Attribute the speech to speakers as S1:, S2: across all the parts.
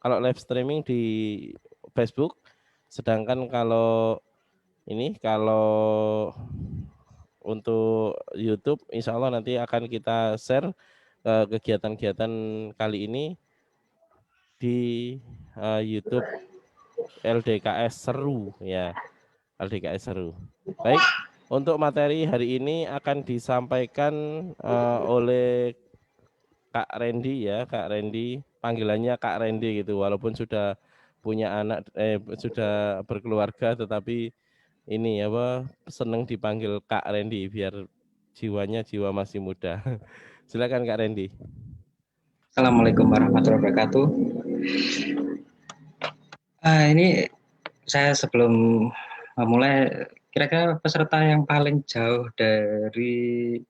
S1: kalau live streaming di Facebook, sedangkan kalau untuk YouTube, insya Allah nanti akan kita share kegiatan-kegiatan kali ini di YouTube LDKS Seru ya, LDKS Seru. Baik, untuk materi hari ini akan disampaikan oleh Kak Randy ya, Kak Randy, panggilannya Kak Randy gitu, walaupun sudah punya anak, sudah berkeluarga, tetapi ini apa seneng dipanggil Kak Randy biar jiwanya jiwa masih muda. Silakan Kak Randy.
S2: Assalamualaikum warahmatullahi wabarakatuh. Ini saya sebelum memulai, kira-kira peserta yang paling jauh dari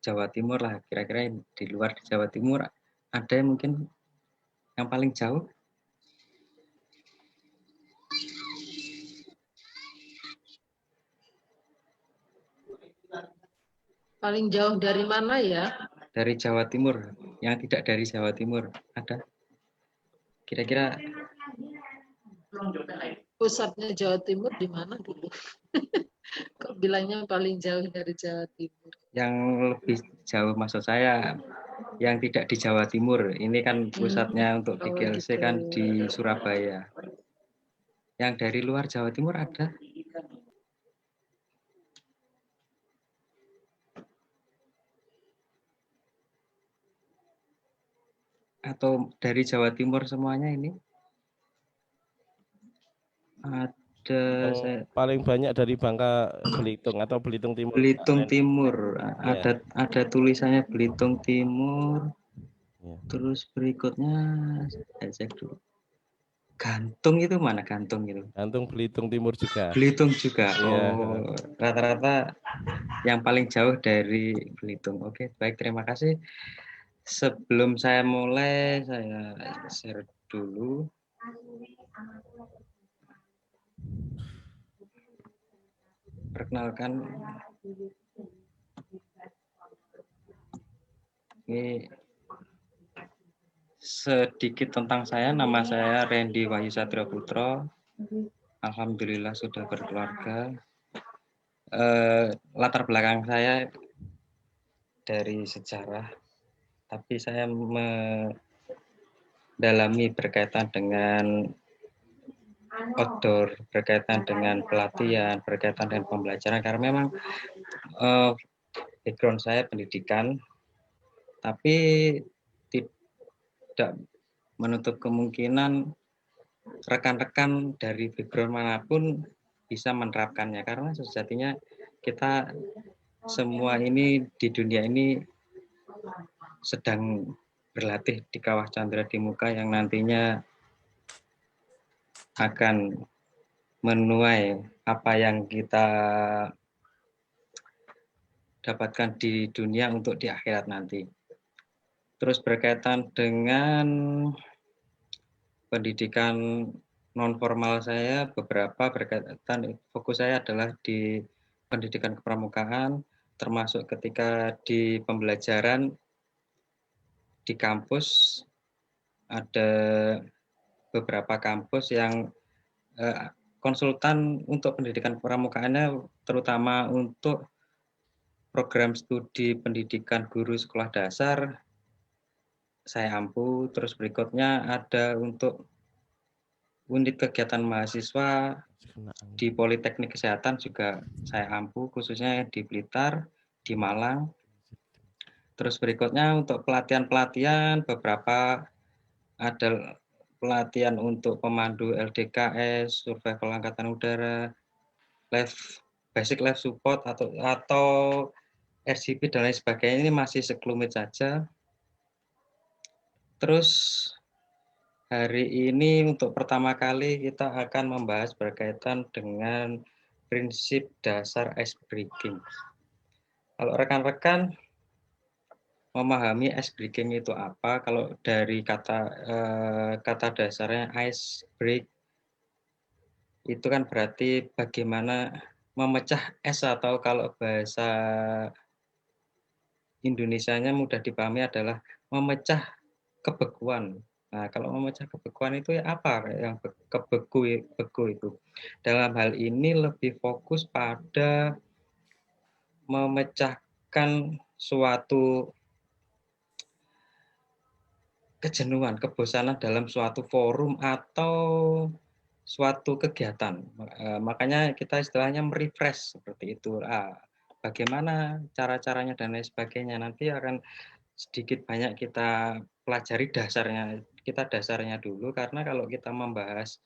S2: Jawa Timur lah, kira-kira di luar Jawa Timur ada yang mungkin yang paling jauh?
S3: Paling jauh dari mana ya?
S2: Dari Jawa Timur, yang tidak dari Jawa Timur ada? Kira-kira
S3: Pusatnya Jawa Timur di mana dulu? Kok bilangnya paling jauh dari Jawa Timur?
S2: yang lebih jauh maksud saya yang tidak di Jawa Timur. Ini kan pusatnya untuk di GLC
S3: gitu.
S2: kan di Surabaya. Yang dari luar Jawa Timur ada? Atau dari Jawa Timur semuanya ini? Ada
S1: paling banyak dari Bangka Belitung atau Belitung Timur.
S2: Belitung Timur.
S1: Ya.
S2: Ada tulisannya Belitung Timur.
S1: Ya.
S2: Terus berikutnya saya cek dulu. Gantung itu mana Gantung itu?
S1: Gantung Belitung Timur juga.
S2: Belitung juga.
S1: Ya.
S2: Oh, rata-rata yang paling jauh dari Belitung. Oke, baik, terima kasih. Sebelum saya mulai, saya share dulu. Perkenalkan, ini sedikit tentang saya. Nama saya Randy Wahyu Satrio Putro. Alhamdulillah sudah berkeluarga. Latar belakang saya dari sejarah, tapi saya mendalami berkaitan dengan outdoor, berkaitan dengan pelatihan, berkaitan dengan pembelajaran, karena memang background saya pendidikan, tapi tidak menutup kemungkinan rekan-rekan dari background manapun bisa menerapkannya, karena sejatinya kita semua ini di dunia ini sedang berlatih di kawah Candra di Muka yang nantinya akan menuai apa yang kita dapatkan di dunia untuk di akhirat nanti. Terus berkaitan dengan pendidikan non formal saya, beberapa berkaitan, fokus saya adalah di pendidikan kepramukaan, termasuk ketika di pembelajaran di kampus ada beberapa kampus yang konsultan untuk pendidikan kepramukaannya, terutama untuk program studi pendidikan guru sekolah dasar saya ampu. Terus berikutnya ada untuk unit kegiatan mahasiswa di Politeknik Kesehatan juga saya ampu, khususnya di Blitar, di Malang. Terus berikutnya untuk pelatihan-pelatihan, beberapa ada pelatihan untuk pemandu LDKS, survival angkatan udara, basic life support atau RCP dan lain sebagainya, ini masih sekelumit saja. Terus hari ini untuk pertama kali kita akan membahas berkaitan dengan prinsip dasar ice breaking. Kalau rekan-rekan memahami ice breaking itu apa, kalau dari kata dasarnya ice break itu kan berarti bagaimana memecah es, atau kalau bahasa Indonesianya mudah dipahami adalah memecah kebekuan Nah, kalau memecah kebekuan itu ya apa yang beku itu? Dalam hal ini lebih fokus pada memecahkan suatu kejenuhan, kebosanan dalam suatu forum atau suatu kegiatan. Makanya kita istilahnya merefresh seperti itu. Bagaimana cara-caranya dan lain sebagainya nanti akan sedikit banyak kita pelajari dasarnya. Kita dasarnya dulu karena kalau kita membahas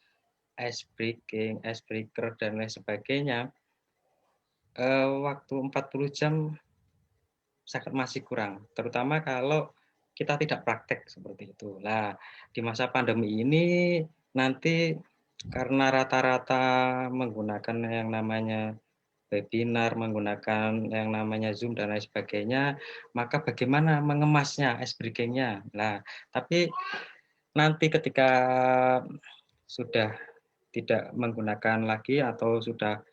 S2: ice breaking, ice breaker dan lain sebagainya, waktu 40 jam sangat masih kurang, terutama kalau kita tidak praktek seperti itu. Nah, di masa pandemi ini nanti karena rata-rata menggunakan yang namanya webinar, menggunakan yang namanya Zoom dan lain sebagainya, maka bagaimana mengemasnya, ice breaking-nya. Nah, tapi nanti ketika sudah tidak menggunakan lagi atau sudah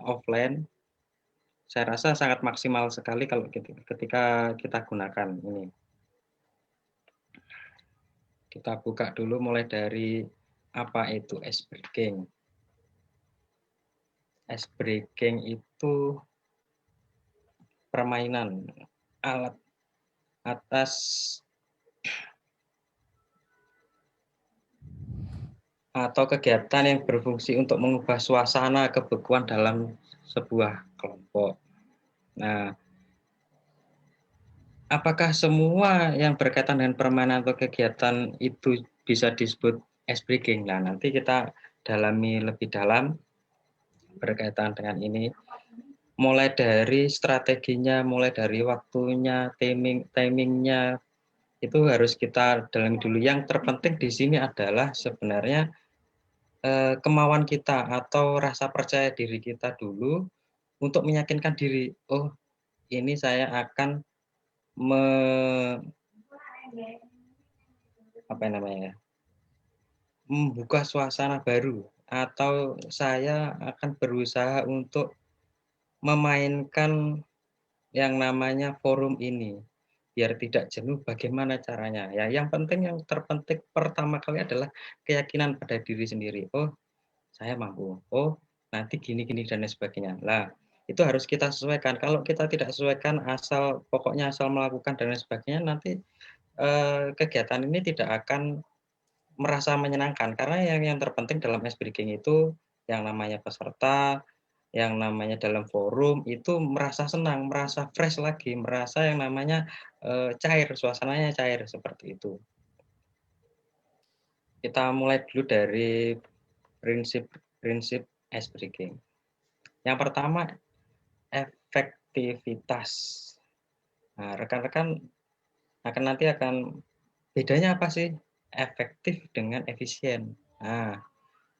S2: offline, saya rasa sangat maksimal sekali kalau ketika kita gunakan ini. Kita buka dulu mulai dari apa itu ice breaking. Ice breaking itu permainan alat atas atau kegiatan yang berfungsi untuk mengubah suasana kebekuan dalam sebuah kelompok. Nah, apakah semua yang berkaitan dengan permainan atau kegiatan itu bisa disebut ice breaking? Nah, nanti kita dalami lebih dalam berkaitan dengan ini. Mulai dari strateginya, mulai dari waktunya, timingnya, itu harus kita dalami dulu. Yang terpenting di sini adalah sebenarnya kemauan kita atau rasa percaya diri kita dulu untuk meyakinkan diri, oh ini saya akan membuka suasana baru atau saya akan berusaha untuk memainkan yang namanya forum ini biar tidak jenuh. Bagaimana caranya ya, yang terpenting pertama kali adalah keyakinan pada diri sendiri. Oh, saya mampu, oh nanti gini dan lain sebagainya. Lah, itu harus kita sesuaikan. Kalau kita tidak sesuaikan, pokoknya asal melakukan dan lain sebagainya, nanti kegiatan ini tidak akan merasa menyenangkan. Karena yang terpenting dalam ice breaking itu yang namanya peserta, yang namanya dalam forum itu merasa senang, merasa fresh lagi, merasa yang namanya cair, suasananya cair seperti itu. Kita mulai dulu dari prinsip ice breaking. Yang pertama, efektivitas. Nah, rekan-rekan akan bedanya apa sih efektif dengan efisien? Nah,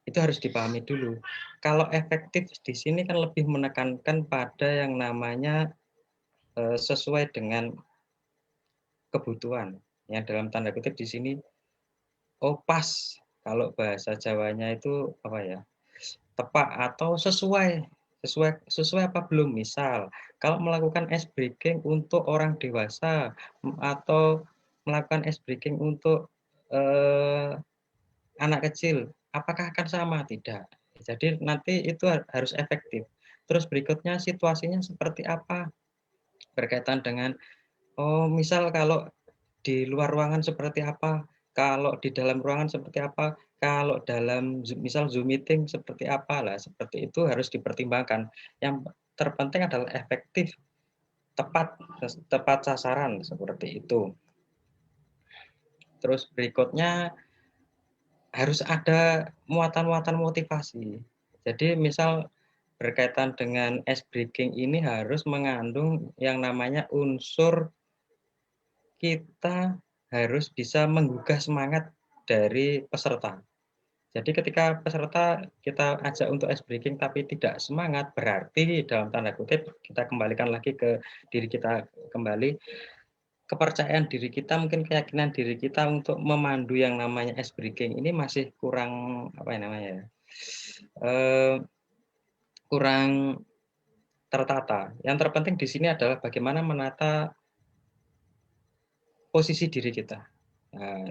S2: itu harus dipahami dulu. Kalau efektif di sini kan lebih menekankan pada yang namanya sesuai dengan kebutuhan. Yang dalam tanda kutip di sini, oh pas. Kalau bahasa Jawanya itu apa ya? Tepat atau sesuai apa belum. Misal kalau melakukan ice breaking untuk orang dewasa atau melakukan ice breaking untuk anak kecil, apakah akan sama? Tidak. Jadi nanti itu harus efektif. Terus berikutnya situasinya seperti apa, berkaitan dengan misal kalau di luar ruangan seperti apa, kalau di dalam ruangan seperti apa, kalau dalam misal Zoom meeting seperti apa. Lah seperti itu harus dipertimbangkan. Yang terpenting adalah efektif, tepat sasaran seperti itu. Terus berikutnya harus ada muatan-muatan motivasi. Jadi misal berkaitan dengan ice breaking ini harus mengandung yang namanya unsur kita harus bisa menggugah semangat dari peserta. Jadi ketika peserta kita ajak untuk ice breaking tapi tidak semangat, berarti dalam tanda kutip kita kembalikan lagi ke diri kita kembali, kepercayaan diri kita, mungkin keyakinan diri kita untuk memandu yang namanya ice breaking ini masih kurang kurang tertata. Yang terpenting di sini adalah bagaimana menata posisi diri kita. Nah,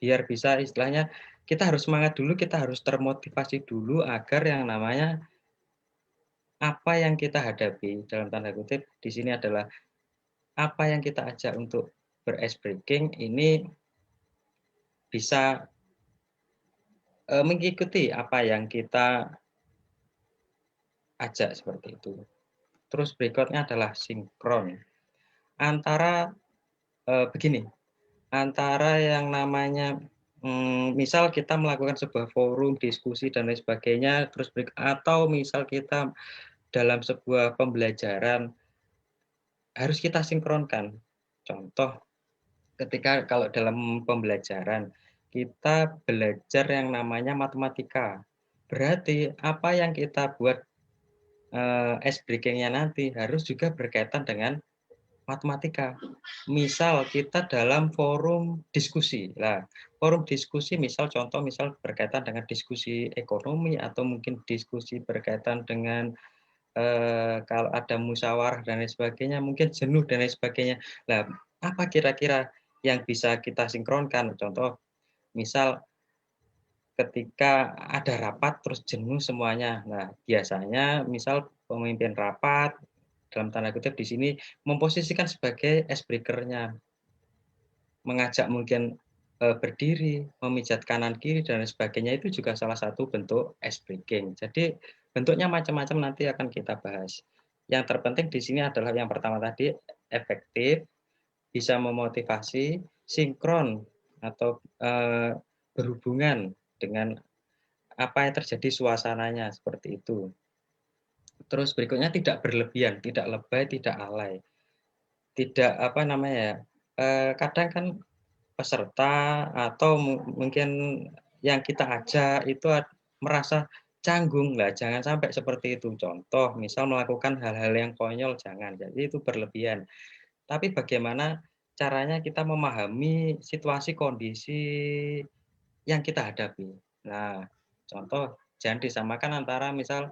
S2: biar bisa istilahnya kita harus semangat dulu, kita harus termotivasi dulu agar yang namanya apa yang kita hadapi dalam tanda kutip di sini adalah apa yang kita ajak untuk ber-ice breaking ini bisa mengikuti apa yang kita ajak seperti itu. Terus berikutnya adalah sinkron. Antara begini, antara yang namanya misal kita melakukan sebuah forum, diskusi dan lain sebagainya, terus atau misal kita dalam sebuah pembelajaran harus kita sinkronkan. Contoh, ketika kalau dalam pembelajaran kita belajar yang namanya matematika, berarti apa yang kita buat ice breaking-nya nanti harus juga berkaitan dengan matematika. Misal kita dalam forum diskusi. Lah, forum diskusi misal contoh misal berkaitan dengan diskusi ekonomi atau mungkin diskusi berkaitan dengan kalau ada musyawarah dan lain sebagainya, mungkin jenuh dan lain sebagainya. Nah, apa kira-kira yang bisa kita sinkronkan? Contoh, misal ketika ada rapat terus jenuh semuanya. Nah, biasanya misal pemimpin rapat dalam tanda kutip di sini memposisikan sebagai ice breaker-nya, mengajak mungkin berdiri, memijat kanan kiri dan lain sebagainya itu juga salah satu bentuk ice breaking. Jadi bentuknya macam-macam nanti akan kita bahas. Yang terpenting di sini adalah yang pertama tadi efektif, bisa memotivasi, sinkron atau berhubungan dengan apa yang terjadi suasananya seperti itu. Terus berikutnya tidak berlebihan, tidak lebay, tidak alay. Tidak apa namanya ya, kadang kan peserta atau mungkin yang kita ajak itu merasa canggung lah, jangan sampai seperti itu. Contoh, misal melakukan hal-hal yang konyol, jangan. Jadi itu berlebihan. Tapi bagaimana caranya kita memahami situasi kondisi yang kita hadapi. Nah, contoh jangan disamakan antara misal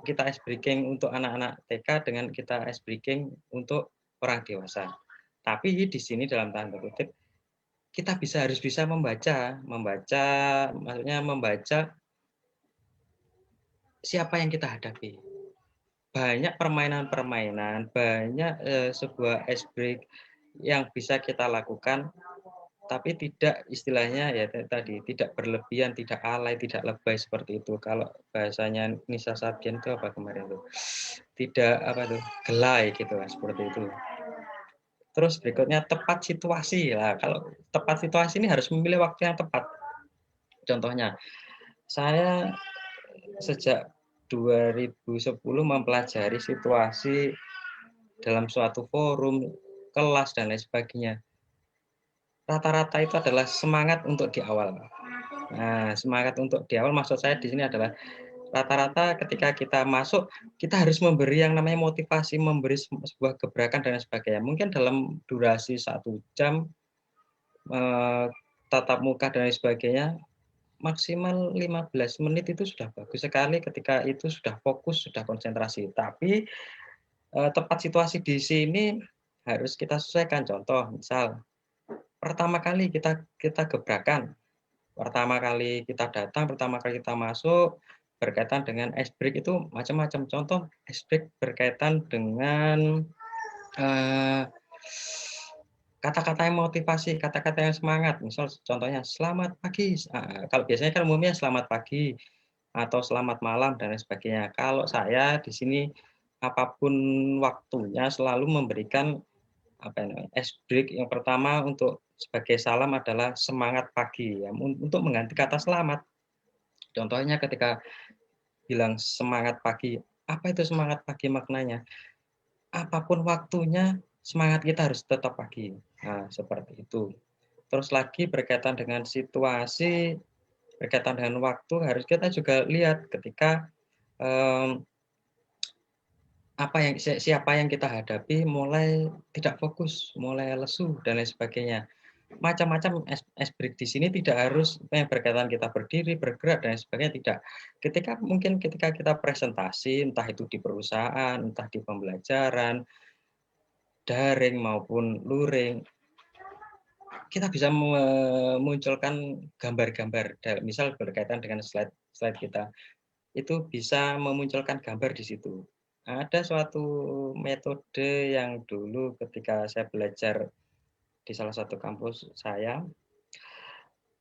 S2: kita ice breaking untuk anak-anak TK dengan kita ice breaking untuk orang dewasa. Tapi di sini dalam tanda kutip kita harus bisa membaca maksudnya membaca siapa yang kita hadapi. Banyak permainan-permainan, banyak sebuah ice break yang bisa kita lakukan, tapi tidak istilahnya ya tadi tidak berlebihan, tidak alay, tidak lebay seperti itu. Kalau bahasanya Nisa Sabian itu apa kemarin tuh? Tidak apa tuh gelai gitu lah seperti itu. Terus berikutnya tepat situasi lah. Kalau tepat situasi ini harus memilih waktu yang tepat. Contohnya, saya sejak 2010 mempelajari situasi dalam suatu forum, kelas dan lain sebagainya. Rata-rata itu adalah semangat untuk di awal. Nah, semangat untuk di awal maksud saya di sini adalah rata-rata ketika kita masuk, kita harus memberi yang namanya motivasi, memberi sebuah gebrakan dan sebagainya. Mungkin dalam durasi 1 jam, tatap muka dan lain sebagainya, maksimal 15 menit itu sudah bagus sekali ketika itu sudah fokus, sudah konsentrasi. Tapi tepat situasi di sini harus kita sesuaikan. Contoh, misal pertama kali kita gebrakan, pertama kali kita datang, pertama kali kita masuk, berkaitan dengan ice break itu macam-macam. Contoh ice break berkaitan dengan kata-kata yang motivasi, kata-kata yang semangat. Misal contohnya selamat pagi. Kalau biasanya kan umumnya selamat pagi atau selamat malam dan lain sebagainya. Kalau saya di sini apapun waktunya selalu memberikan apa namanya ice break yang pertama untuk sebagai salam adalah semangat pagi ya, untuk mengganti kata selamat. Contohnya ketika bilang semangat pagi, apa itu semangat pagi maknanya? Apapun waktunya semangat kita harus tetap pagi. Nah, seperti itu. Terus lagi berkaitan dengan situasi, berkaitan dengan waktu, harus kita juga lihat ketika siapa yang kita hadapi mulai tidak fokus, mulai lesu dan lain sebagainya. Macam-macam ice break di sini tidak harus yang berkaitan kita berdiri, bergerak dan lain sebagainya, tidak. Ketika kita presentasi, entah itu di perusahaan, entah di pembelajaran, daring maupun luring, kita bisa memunculkan gambar-gambar, misal berkaitan dengan slide kita, itu bisa memunculkan gambar di situ. Ada suatu metode yang dulu ketika saya belajar di salah satu kampus saya,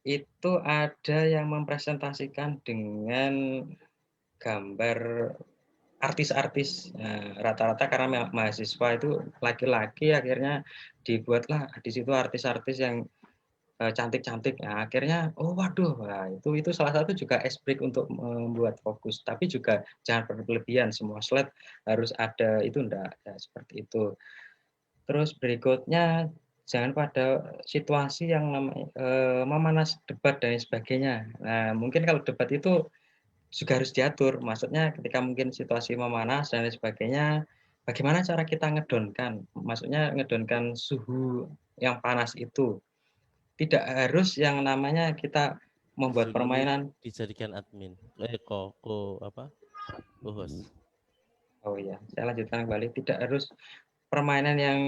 S2: itu ada yang mempresentasikan dengan gambar artis-artis. Rata-rata karena mahasiswa itu laki-laki, akhirnya dibuatlah di situ artis-artis yang cantik-cantik. Nah, akhirnya, oh waduh, nah, itu salah satu juga ice break untuk membuat fokus. Tapi juga jangan berlebihan, semua slide harus ada, itu enggak seperti itu. Terus berikutnya, jangan pada situasi yang memanas debat dan sebagainya. Nah, mungkin kalau debat itu juga harus diatur. Maksudnya ketika mungkin situasi memanas dan sebagainya, bagaimana cara kita ngedonkan? Maksudnya ngedonkan suhu yang panas itu. Tidak harus yang namanya kita membuat
S1: Juli ini
S2: permainan.
S1: dijadikan admin. Apa? Co-host.
S2: Oh iya, saya lanjutkan kembali. Tidak harus permainan yang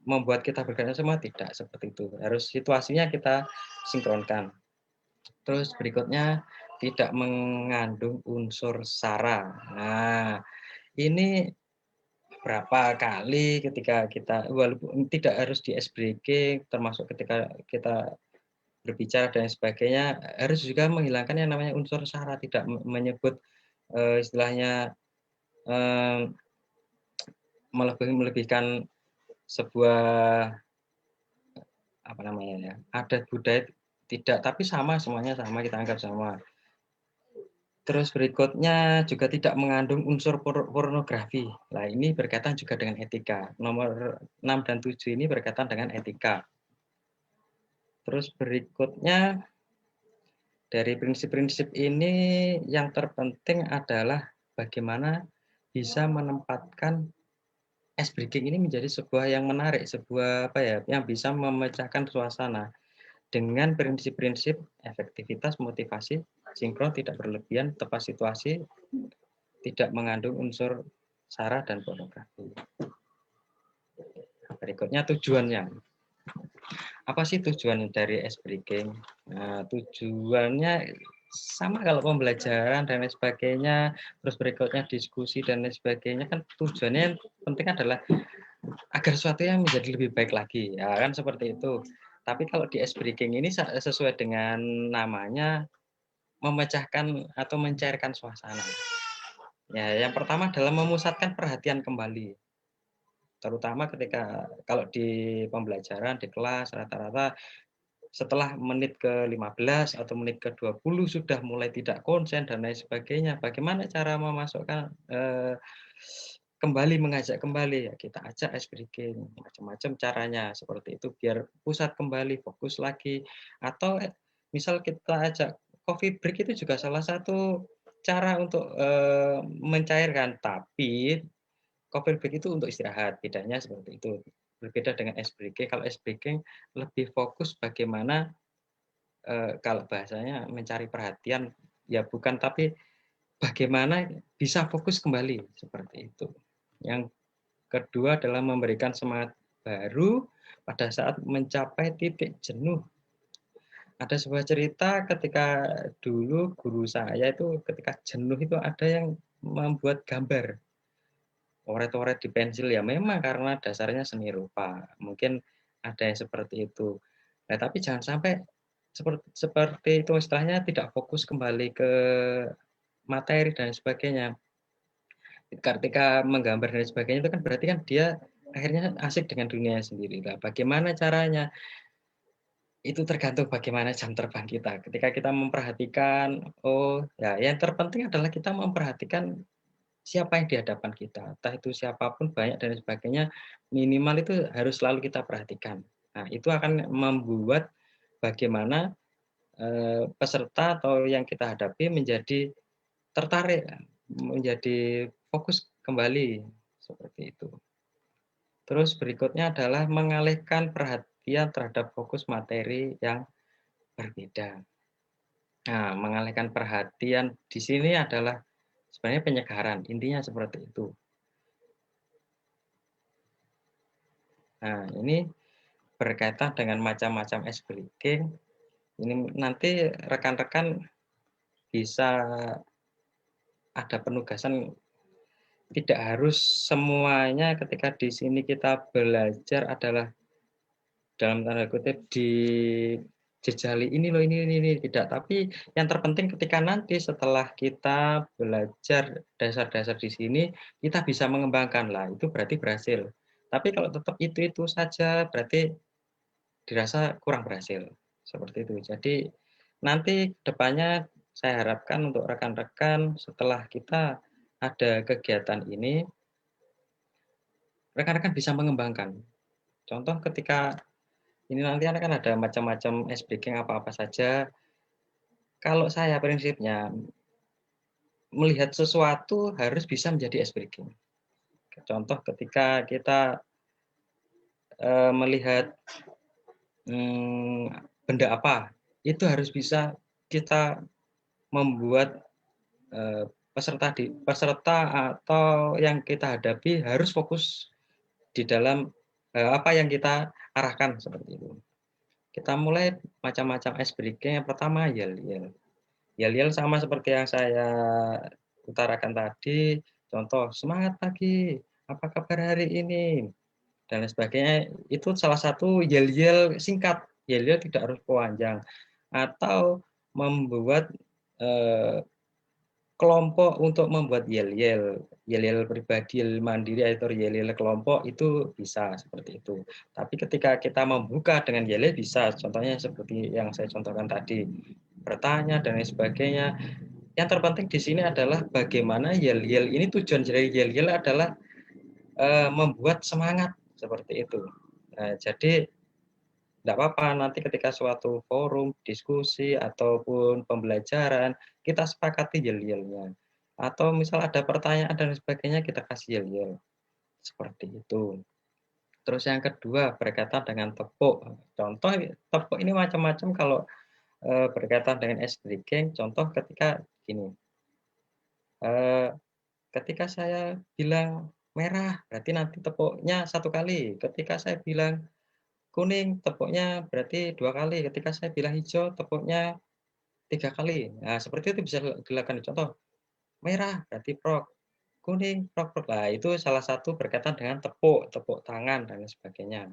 S2: membuat kita bergerak semua, tidak seperti itu. Harus situasinya kita sinkronkan. Terus berikutnya tidak mengandung unsur sara. Nah, ini berapa kali ketika kita, walaupun tidak harus di ice breaking, termasuk ketika kita berbicara dan sebagainya, harus juga menghilangkan yang namanya unsur sara, tidak menyebut istilahnya melebihkan sebuah apa namanya ya, adat budaya, tidak, tapi sama, semuanya sama, kita anggap sama. Terus berikutnya juga tidak mengandung unsur pornografi. Nah, ini berkaitan juga dengan etika. Nomor 6 dan 7 ini berkaitan dengan etika. Terus berikutnya, dari prinsip-prinsip ini yang terpenting adalah bagaimana bisa menempatkan ice breaking ini menjadi sebuah yang menarik, sebuah apa ya, yang bisa memecahkan suasana dengan prinsip-prinsip efektivitas, motivasi, sinkron, tidak berlebihan, tepat situasi, tidak mengandung unsur sara dan pornografi. Berikutnya tujuannya. Apa sih tujuan dari ice breaking? Nah, tujuannya sama kalau pembelajaran dan lain sebagainya, terus berikutnya diskusi dan lain sebagainya, kan tujuannya yang penting adalah agar sesuatu yang menjadi lebih baik lagi, ya kan seperti itu. Tapi kalau di ice breaking ini sesuai dengan namanya, memecahkan atau mencairkan suasana. Ya, yang pertama adalah memusatkan perhatian kembali. Terutama ketika kalau di pembelajaran di kelas rata-rata setelah menit ke-15 atau menit ke-20 sudah mulai tidak konsen dan lain sebagainya. Bagaimana cara memasukkan kembali, mengajak kembali, ya kita ajak ice breaking, macam-macam caranya seperti itu biar pusat kembali, fokus lagi. Atau misal kita ajak coffee break, itu juga salah satu cara untuk mencairkan, tapi coffee break itu untuk istirahat, bedanya seperti itu. Berbeda dengan ice breaking. Kalau ice breaking lebih fokus bagaimana kalau bahasanya mencari perhatian, ya bukan, tapi bagaimana bisa fokus kembali, seperti itu. Yang kedua adalah memberikan semangat baru pada saat mencapai titik jenuh. Ada sebuah cerita ketika dulu guru saya itu ketika jenuh itu ada yang membuat gambar oret-oret di pensil, ya memang karena dasarnya seni rupa. Mungkin ada yang seperti itu. Nah, tapi jangan sampai seperti itu, istilahnya tidak fokus kembali ke materi dan sebagainya. Ketika menggambar dan sebagainya itu kan berarti kan dia akhirnya asik dengan dunia sendiri. Nah, bagaimana caranya? Itu tergantung bagaimana jam terbang kita. Ketika kita memperhatikan, oh ya, yang terpenting adalah kita memperhatikan siapa yang di hadapan kita. Entah itu siapapun, banyak dan sebagainya, minimal itu harus selalu kita perhatikan. Nah, itu akan membuat bagaimana peserta atau yang kita hadapi menjadi tertarik, menjadi fokus kembali, seperti itu. Terus berikutnya adalah mengalihkan perhatian terhadap fokus materi yang berbeda. Nah, mengalihkan perhatian di sini adalah sebenarnya penyegaran, intinya seperti itu. Nah, ini berkaitan dengan macam-macam ice breaking, ini nanti rekan-rekan bisa ada penugasan, tidak harus semuanya ketika di sini kita belajar adalah dalam tanda kutip dijejali ini loh ini tidak, tapi yang terpenting ketika nanti setelah kita belajar dasar-dasar di sini kita bisa mengembangkan lah, itu berarti berhasil. Tapi kalau tetap itu saja berarti dirasa kurang berhasil, seperti itu. Jadi nanti depannya saya harapkan untuk rekan-rekan setelah kita ada kegiatan ini, rekan-rekan bisa mengembangkan. Contoh ketika ini nanti akan ada macam-macam ice breaking apa-apa saja. Kalau saya prinsipnya melihat sesuatu harus bisa menjadi ice breaking. Contoh ketika kita melihat benda apa, itu harus bisa kita membuat peserta atau yang kita hadapi harus fokus di dalam apa yang kita arahkan, seperti itu. Kita mulai macam-macam ice breaking. Yang pertama yel-yel. Yel-yel sama seperti yang saya utarakan tadi. Contoh, semangat pagi, apa kabar hari ini, dan lain sebagainya. Itu salah satu yel-yel singkat. Yel-yel tidak harus panjang. Atau membuat kelompok untuk membuat yel-yel pribadi, yel mandiri atau yel kelompok, itu bisa seperti itu. Tapi ketika kita membuka dengan yel bisa, contohnya seperti yang saya contohkan tadi, bertanya dan lain sebagainya. Yang terpenting di sini adalah bagaimana yel-yel ini, tujuan dari yel-yel adalah membuat semangat, seperti itu. Nah, jadi tidak apa-apa nanti ketika suatu forum, diskusi, ataupun pembelajaran, kita sepakati yel-yelnya. Atau misal ada pertanyaan dan sebagainya, kita kasih yel-yel. Seperti itu. Terus yang kedua, berkaitan dengan tepuk. Contoh, tepuk ini macam-macam kalau berkaitan dengan ice breaking. Contoh ketika gini, ketika saya bilang merah, berarti nanti tepuknya 1 kali. Ketika saya bilang kuning, tepuknya berarti 2 kali. Ketika saya bilang hijau, tepuknya 3 kali. Nah, seperti itu bisa dilakukan. Contoh, merah berarti prok, kuning prok. Nah, itu salah satu berkaitan dengan tepuk tangan dan lain sebagainya.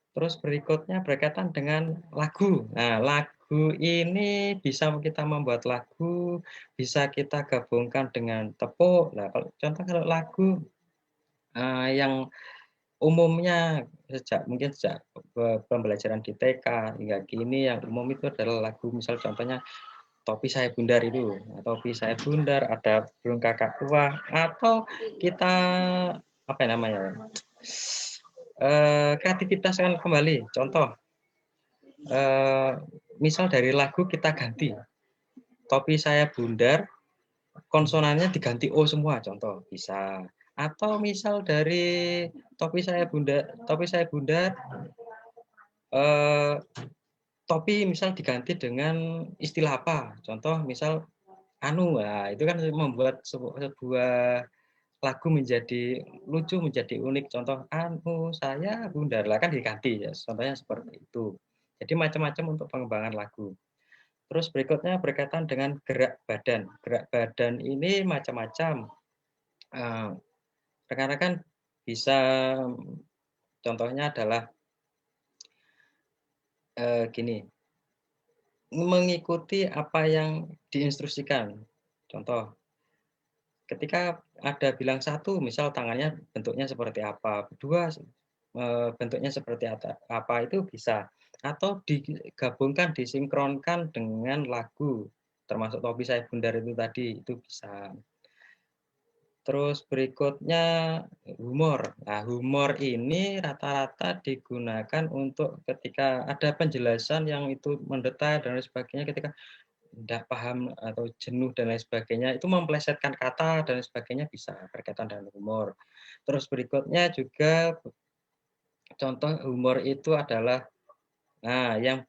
S2: Terus berikutnya berkaitan dengan lagu. Nah, lagu ini bisa kita membuat lagu, bisa kita gabungkan dengan tepuk. Nah, kalau lagu yang umumnya mungkin sejak pembelajaran di TK hingga kini, yang umum itu adalah lagu, misal contohnya Topi Saya Bundar itu, Topi Saya Bundar, ada Burung Kakak Tua, atau kita apa namanya, kreativitaskan kembali. Contoh, misal dari lagu kita ganti Topi Saya Bundar, konsonannya diganti O semua, contoh bisa. Atau misal dari Topi Saya Bundar, topi misal diganti dengan istilah apa, contoh misal nah itu kan membuat sebuah lagu menjadi lucu, menjadi unik. Contoh saya Bundar, lah kan diganti ya, contohnya seperti itu. Jadi macam-macam untuk pengembangan lagu. Terus berikutnya berkaitan dengan gerak badan. Gerak badan ini macam-macam. Rekan-rekan bisa, contohnya adalah gini, mengikuti apa yang diinstruksikan. Contoh, ketika ada bilang 1, misal tangannya bentuknya seperti apa, 2 bentuknya seperti apa, itu bisa. Atau digabungkan, disinkronkan dengan lagu, termasuk Topi Saya Bundar itu tadi, itu bisa. Terus berikutnya humor. Nah, humor ini rata-rata digunakan untuk ketika ada penjelasan yang itu mendetail dan lain sebagainya, ketika tidak paham atau jenuh dan lain sebagainya, itu memplesetkan kata dan lain sebagainya, bisa berkaitan dengan humor. Terus berikutnya juga contoh humor itu adalah, yang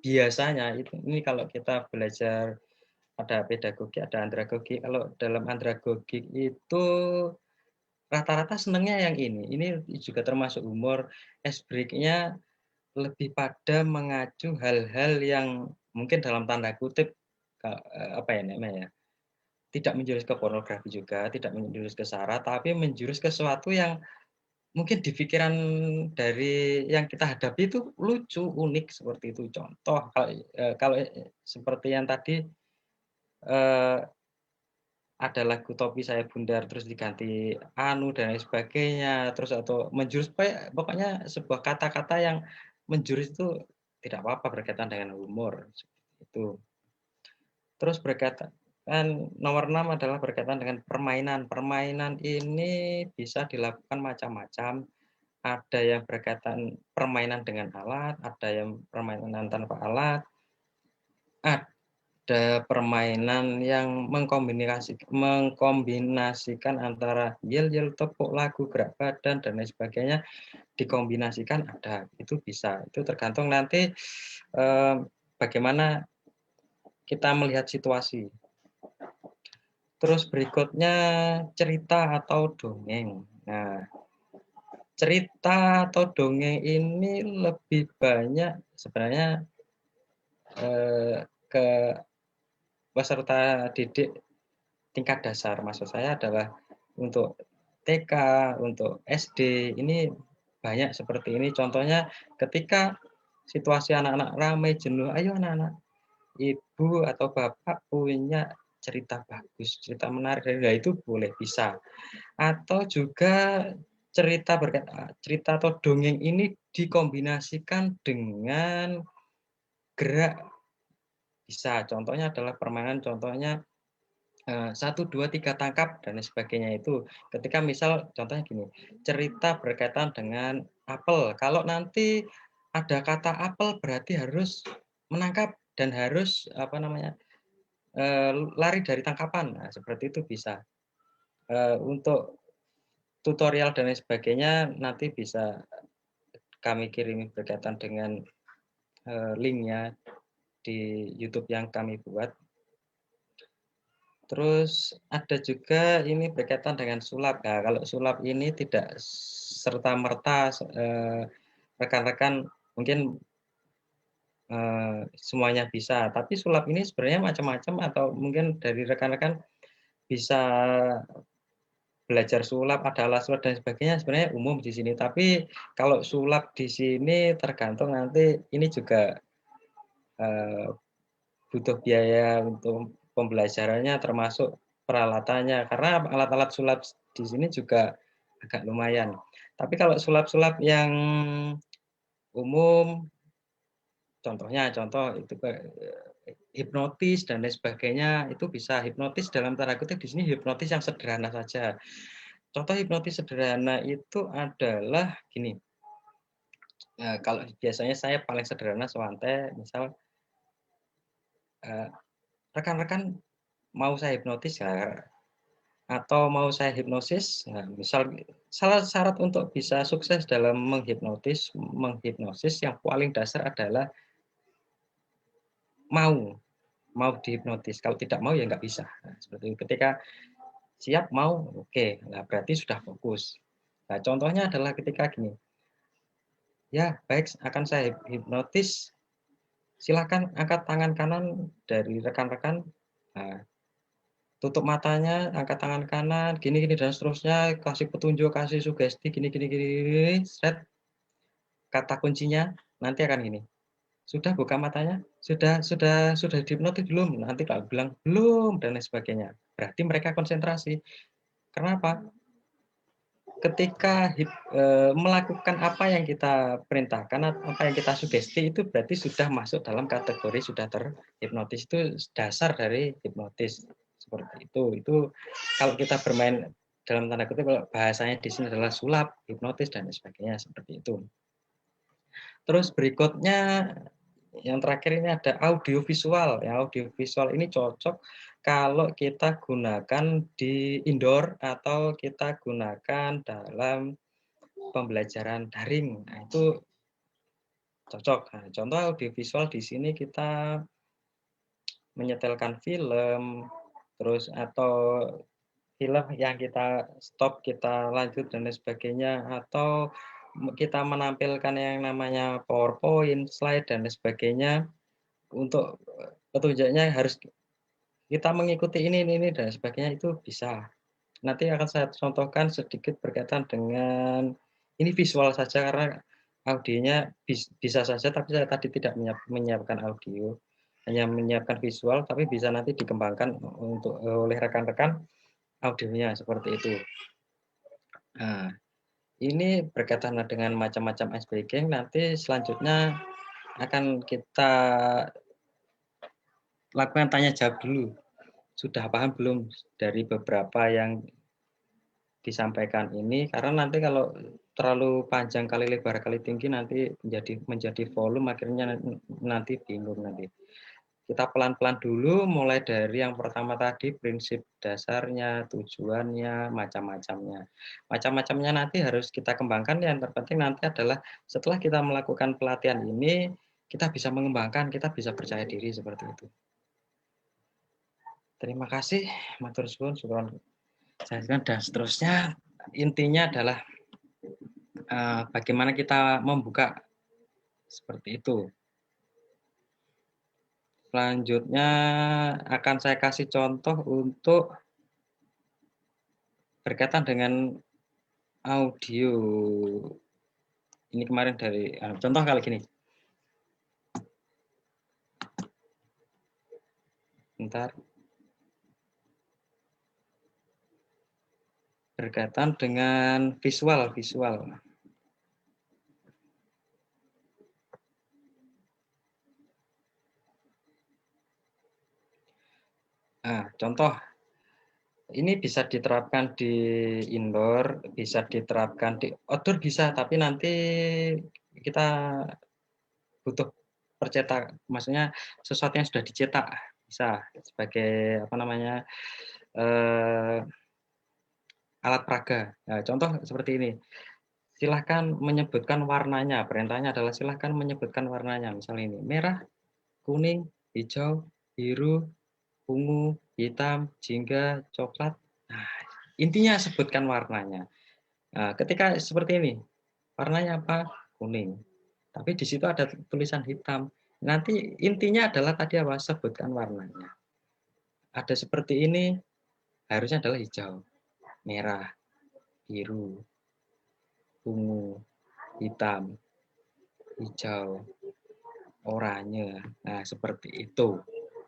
S2: biasanya ini kalau kita belajar, ada pedagogi, ada andragogi. Kalau dalam andragogi itu rata-rata senengnya yang ini. Ini juga termasuk humor. Ice break-nya lebih pada mengacu hal-hal yang mungkin dalam tanda kutip apa ya namanya ya, tidak menjurus ke pornografi juga, tidak menjurus ke sara, tapi menjurus ke sesuatu yang mungkin di pikiran dari yang kita hadapi itu lucu, unik seperti itu. Contoh kalau seperti yang tadi ada lagu Topi Saya Bundar terus diganti anu dan lain sebagainya, terus atau menjurus pokoknya sebuah kata-kata yang menjurus itu tidak apa-apa berkaitan dengan humor seperti itu. Terus berkaitan nomor 6 adalah berkaitan dengan permainan. Permainan ini bisa dilakukan macam-macam. Ada yang berkaitan permainan dengan alat, ada yang permainan tanpa alat, ada permainan yang mengkombinasikan antara yel-yel, tepuk lagu, gerak badan, dan lain sebagainya, dikombinasikan ada. Itu bisa. Itu tergantung nanti bagaimana kita melihat situasi. Terus berikutnya cerita atau dongeng. Nah, cerita atau dongeng ini lebih banyak sebenarnya ke peserta didik tingkat dasar. Maksud saya adalah untuk TK, untuk SD, ini banyak seperti ini. Contohnya ketika situasi anak-anak ramai, jenuh, ayo anak-anak, ibu atau bapak punya cerita bagus, cerita menarik, nah itu boleh bisa. Atau juga cerita atau dongeng ini dikombinasikan dengan gerak, bisa. Contohnya adalah permainan, contohnya 1, 2, 3 tangkap dan sebagainya itu. Ketika misal contohnya gini, cerita berkaitan dengan apel. Kalau nanti ada kata apel berarti harus menangkap dan harus apa namanya lari dari tangkapan. Nah, seperti itu bisa. Untuk tutorial dan lain sebagainya nanti bisa kami kirimi berkaitan dengan linknya di YouTube yang kami buat. Terus ada juga ini berkaitan dengan sulap. Nah, kalau sulap ini tidak serta-merta rekan-rekan mungkin semuanya bisa, tapi sulap ini sebenarnya macam-macam atau mungkin dari rekan-rekan bisa belajar sulap, ada alat sulap dan sebagainya sebenarnya umum di sini. Tapi kalau sulap di sini tergantung nanti ini juga butuh biaya untuk pembelajarannya termasuk peralatannya karena alat-alat sulap di sini juga agak lumayan. Tapi kalau sulap-sulap yang umum, contohnya contoh itu hipnotis dan lain sebagainya itu bisa. Hipnotis dalam tanda kutip di sini hipnotis yang sederhana saja. Contoh hipnotis sederhana itu adalah gini. Nah, kalau biasanya saya paling sederhana Swante, misal rekan-rekan mau saya hipnotis ya, atau mau saya hipnosis. Nah, misal salah syarat untuk bisa sukses dalam menghipnosis yang paling dasar adalah mau dihipnotis. Kalau tidak mau ya nggak bisa. Nah, seperti itu. Ketika siap mau, oke, nah berarti sudah fokus. Nah, contohnya adalah ketika gini, ya baik akan saya hipnotis, silakan angkat tangan kanan dari rekan-rekan. Nah, tutup matanya, angkat tangan kanan, gini dan seterusnya, kasih petunjuk, kasih sugesti, gini, set. Kata kuncinya nanti akan gini. Sudah buka matanya? Sudah dihipnotis belum? Nanti kalau bilang belum dan lain sebagainya. Berarti mereka konsentrasi. Kenapa? Ketika melakukan apa yang kita perintahkan, apa yang kita sugesti itu berarti sudah masuk dalam kategori sudah terhipnotis. Itu dasar dari hipnotis. Seperti itu. Itu kalau kita bermain dalam tanda kutip kalau bahasanya di sini adalah sulap, hipnotis dan sebagainya seperti itu. Terus berikutnya yang terakhir ini ada audiovisual. Ya, audiovisual ini cocok kalau kita gunakan di indoor atau kita gunakan dalam pembelajaran daring. Nah, itu cocok. Nah, contoh audiovisual di sini kita menyetelkan film, terus atau film yang kita stop, kita lanjut dan lain sebagainya, atau kita menampilkan yang namanya PowerPoint, slide dan lain sebagainya, untuk petunjuknya harus kita mengikuti ini dan sebagainya, itu bisa. Nanti akan saya contohkan sedikit berkaitan dengan ini visual saja, karena audionya bisa saja, tapi saya tadi tidak menyiapkan audio, hanya menyiapkan visual, tapi bisa nanti dikembangkan untuk oleh rekan-rekan audionya seperti itu. Nah, ini berkaitan dengan macam-macam ice breaking. Nanti selanjutnya akan kita lakukan tanya jawab dulu. Sudah paham belum dari beberapa yang disampaikan ini? Karena nanti kalau terlalu panjang kali lebar kali tinggi nanti menjadi volume, akhirnya nanti bingung nanti. Kita pelan-pelan dulu, mulai dari yang pertama tadi, prinsip dasarnya, tujuannya, macam-macamnya. Macam-macamnya nanti harus kita kembangkan, yang terpenting nanti adalah setelah kita melakukan pelatihan ini, kita bisa mengembangkan, kita bisa percaya diri seperti itu. Terima kasih, matur suwun, syukron. Dan seterusnya, intinya adalah bagaimana kita membuka seperti itu. Selanjutnya akan saya kasih contoh untuk berkaitan dengan audio. Ini kemarin dari contoh kali gini. Bentar. Berkaitan dengan visual. Nah, contoh ini bisa diterapkan di indoor, bisa diterapkan di outdoor bisa, tapi nanti kita butuh percetak, maksudnya sesuatu yang sudah dicetak, bisa sebagai apa namanya alat peraga. Nah, contoh seperti ini. Silahkan menyebutkan warnanya. Perintahnya adalah silahkan menyebutkan warnanya. Misalnya ini merah, kuning, hijau, biru, ungu, hitam, jingga, coklat. Nah, intinya sebutkan warnanya. Nah, ketika seperti ini, warnanya apa? Kuning. Tapi di situ ada tulisan hitam. Nanti intinya adalah tadi apa? Sebutkan warnanya. Ada seperti ini, harusnya adalah hijau, merah, biru, ungu, hitam, hijau, oranye. Nah, seperti itu.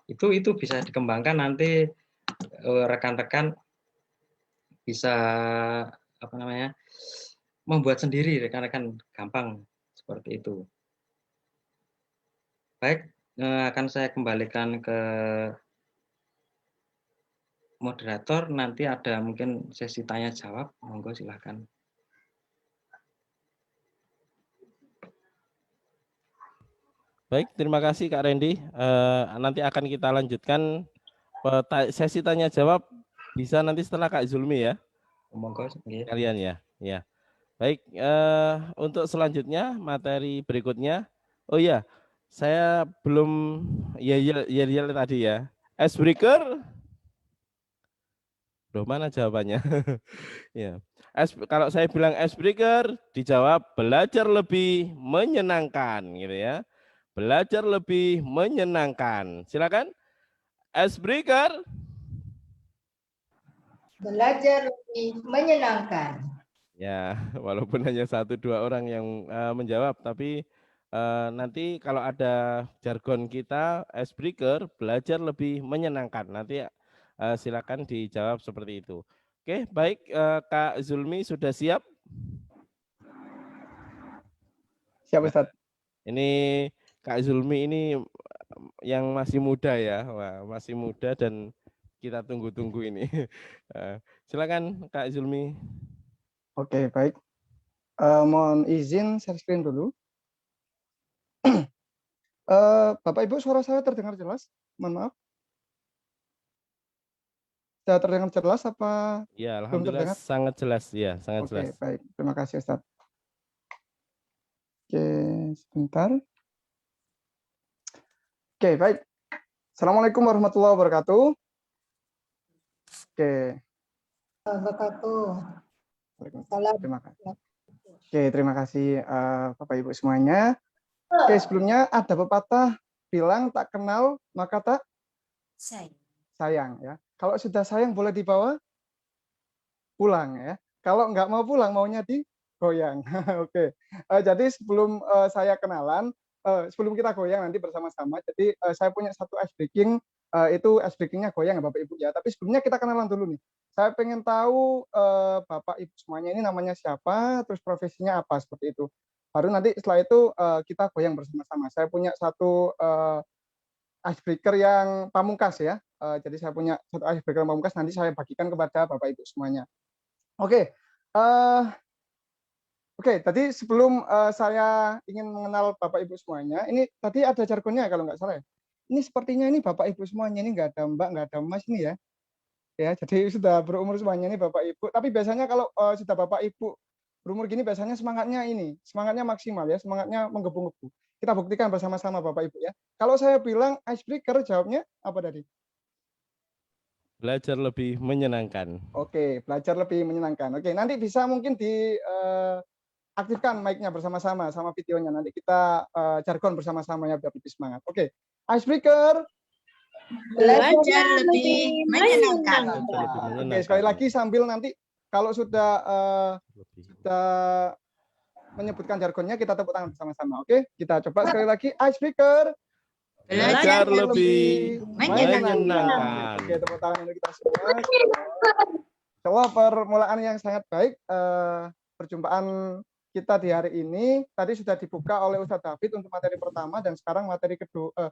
S2: Itu bisa dikembangkan nanti rekan-rekan bisa apa namanya? Membuat sendiri, rekan-rekan gampang seperti itu. Baik, akan saya kembalikan ke moderator, nanti ada mungkin sesi tanya jawab, monggo silakan.
S1: Baik, terima kasih Kak Randy. Nanti akan kita lanjutkan sesi tanya jawab, bisa nanti setelah Kak Zulmi ya.
S2: Monggo
S1: Kalian ya. Ya. Baik, untuk selanjutnya materi berikutnya. Oh ya, saya belum ya tadi ya. Icebreaker. Loh, mana jawabannya? Ya. Kalau saya bilang icebreaker, dijawab belajar lebih menyenangkan gitu ya. Belajar lebih menyenangkan. Silakan. Icebreaker.
S4: Belajar lebih menyenangkan.
S1: Ya, walaupun hanya 1-2 orang yang menjawab, tapi nanti kalau ada jargon kita icebreaker, belajar lebih menyenangkan. Nanti silakan dijawab seperti itu. Oke, baik, Kak Zulmi sudah siap?
S5: Siap, Ustaz.
S1: Ini Kak Zulmi ini yang masih muda ya, wah, masih muda dan kita tunggu-tunggu ini. Silakan Kak Zulmi.
S5: Oke, baik. Mohon izin share screen dulu. Bapak Ibu, suara saya terdengar jelas? Mohon maaf. Sudah terdengar jelas apa
S1: Ya,
S5: belum
S1: alhamdulillah
S5: terdengar?
S1: sangat jelas ya, sangat jelas.
S5: Oke, baik. Terima kasih, Ustaz. Oke, sebentar. Oke, baik. Assalamualaikum warahmatullahi wabarakatuh. Oke.
S4: wabarakatuh.
S5: Waalaikumsalam. Terima kasih. Oke, terima kasih Bapak Ibu semuanya. Oke, sebelumnya ada pepatah bilang tak kenal maka tak sayang ya. Kalau sudah sayang boleh dibawa pulang ya. Kalau nggak mau pulang maunya digoyang. Oke. Jadi sebelum saya kenalan, sebelum kita goyang nanti bersama-sama. Jadi saya punya satu ice breaking, itu ice breakingnya goyang ya Bapak Ibu ya. Tapi sebelumnya kita kenalan dulu nih. Saya pengen tahu Bapak Ibu semuanya ini namanya siapa, terus profesinya apa seperti itu. Baru nanti setelah itu kita goyang bersama-sama. Saya punya satu icebreaker yang pamungkas ya. Jadi saya punya satu icebreaker yang pamungkas, nanti saya bagikan kepada Bapak Ibu semuanya. Oke. Oke, tadi sebelum saya ingin mengenal Bapak Ibu semuanya, ini tadi ada jargonnya kalau nggak salah ya. Ini sepertinya ini Bapak Ibu semuanya, ini nggak ada Mbak, nggak ada Mas ini ya. Ya, jadi sudah berumur semuanya ini Bapak Ibu. Tapi biasanya kalau sudah Bapak Ibu berumur gini biasanya semangatnya ini, semangatnya maksimal ya, semangatnya menggebu-gebu. Kita buktikan bersama-sama Bapak Ibu ya. Kalau saya bilang icebreaker, jawabnya apa tadi?
S1: Belajar lebih menyenangkan.
S5: Oke, belajar lebih menyenangkan. Oke, nanti bisa mungkin diaktifkan mic-nya bersama-sama sama videonya. Nanti kita jargon bersama-sama ya biar lebih semangat. Oke, icebreaker.
S4: Belajar lebih menyenangkan.
S5: Oke, sekali lagi sambil nanti kalau sudah menyebutkan jargonnya kita tepuk tangan bersama-sama. Oke, kita coba sekali lagi icebreaker.
S1: Belajar lebih menyenangkan.
S5: Oke, tepuk tangan untuk kita semua. Sebuah permulaan yang sangat baik. Perjumpaan kita di hari ini tadi sudah dibuka oleh Ustadz David untuk materi pertama dan sekarang materi kedua.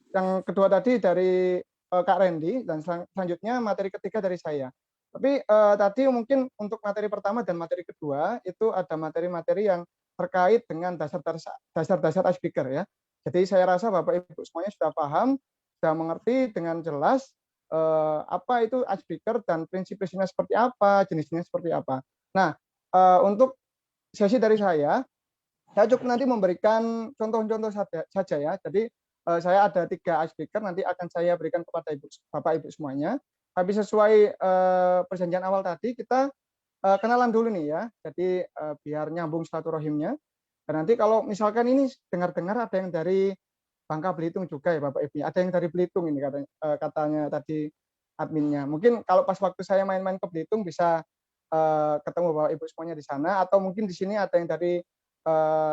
S5: Yang kedua tadi dari Kak Randy dan selanjutnya materi ketiga dari saya. Tapi tadi mungkin untuk materi pertama dan materi kedua itu ada materi-materi yang terkait dengan dasar-dasar icebreaker ya. Jadi saya rasa Bapak Ibu semuanya sudah paham, sudah mengerti dengan jelas apa itu icebreaker dan prinsip-prinsipnya seperti apa, jenis-jenisnya seperti apa. Nah, untuk sesi dari saya cukup nanti memberikan contoh-contoh saja ya. Jadi saya ada 3 icebreaker, nanti akan saya berikan kepada Bapak Ibu semuanya. Tapi sesuai perjanjian awal tadi, kita kenalan dulu nih ya. Jadi biar nyambung silaturahimnya. Dan nanti kalau misalkan ini dengar-dengar ada yang dari Bangka Belitung juga ya Bapak Ibu. Ada yang dari Belitung ini katanya tadi adminnya. Mungkin kalau pas waktu saya main-main ke Belitung bisa ketemu Bapak Ibu semuanya di sana. Atau mungkin di sini ada yang dari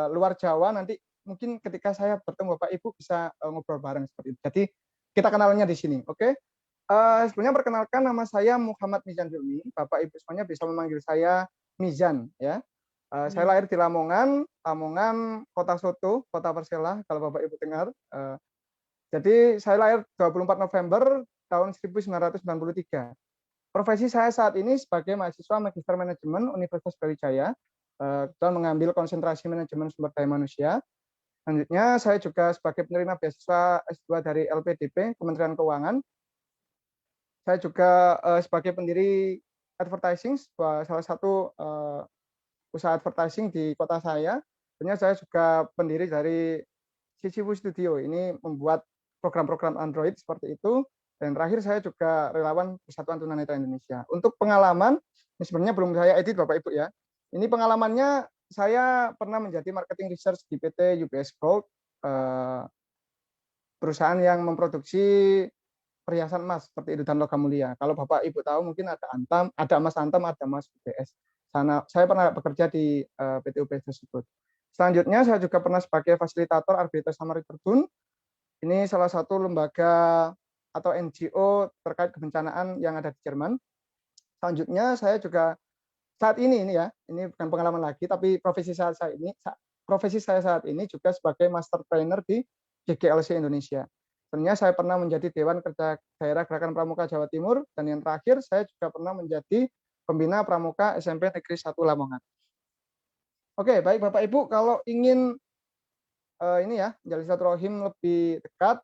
S5: luar Jawa, nanti mungkin ketika saya bertemu Bapak Ibu bisa ngobrol bareng seperti itu. Jadi kita kenalannya di sini, oke? Sebenarnya perkenalkan nama saya Muhammad Mizan Zulmi. Bapak Ibu semuanya bisa memanggil saya Mizan ya. Saya lahir di Lamongan, Kota Soto, Kota Persela kalau Bapak Ibu dengar. Jadi saya lahir 24 November tahun 1993. Profesi saya saat ini sebagai mahasiswa Magister Manajemen Universitas Brawijaya. Kita mengambil konsentrasi manajemen sumber daya manusia. Selanjutnya saya juga sebagai penerima beasiswa S2 dari LPDP Kementerian Keuangan. Saya juga sebagai pendiri advertising, salah satu usaha advertising di kota saya. Sebenarnya saya juga pendiri dari Sisiwu Studio, ini membuat program-program Android seperti itu. Dan terakhir saya juga relawan Persatuan Tunanetra Indonesia. Untuk pengalaman, ini sebenarnya belum saya edit Bapak Ibu ya. Ini pengalamannya saya pernah menjadi marketing research di PT UBS Gold, perusahaan yang memproduksi perhiasan emas seperti itu dan logam mulia. Kalau Bapak Ibu tahu mungkin ada Antam, ada emas Antam, ada emas UBS. Saya pernah bekerja di PT UBS tersebut. Selanjutnya saya juga pernah sebagai fasilitator Arbitre Summary Tribune. Ini salah satu lembaga atau NGO terkait kebencanaan yang ada di Jerman. Selanjutnya saya juga saat ini ya, ini bukan pengalaman lagi, tapi profesi saya saat ini juga sebagai master trainer di GGLC Indonesia. Sebenarnya saya pernah menjadi Dewan Kerja Daerah Gerakan Pramuka Jawa Timur, dan yang terakhir saya juga pernah menjadi pembina Pramuka SMP Negeri 1 Lamongan. Oke, baik Bapak Ibu, kalau ingin ini ya, menjalin silaturahim lebih dekat,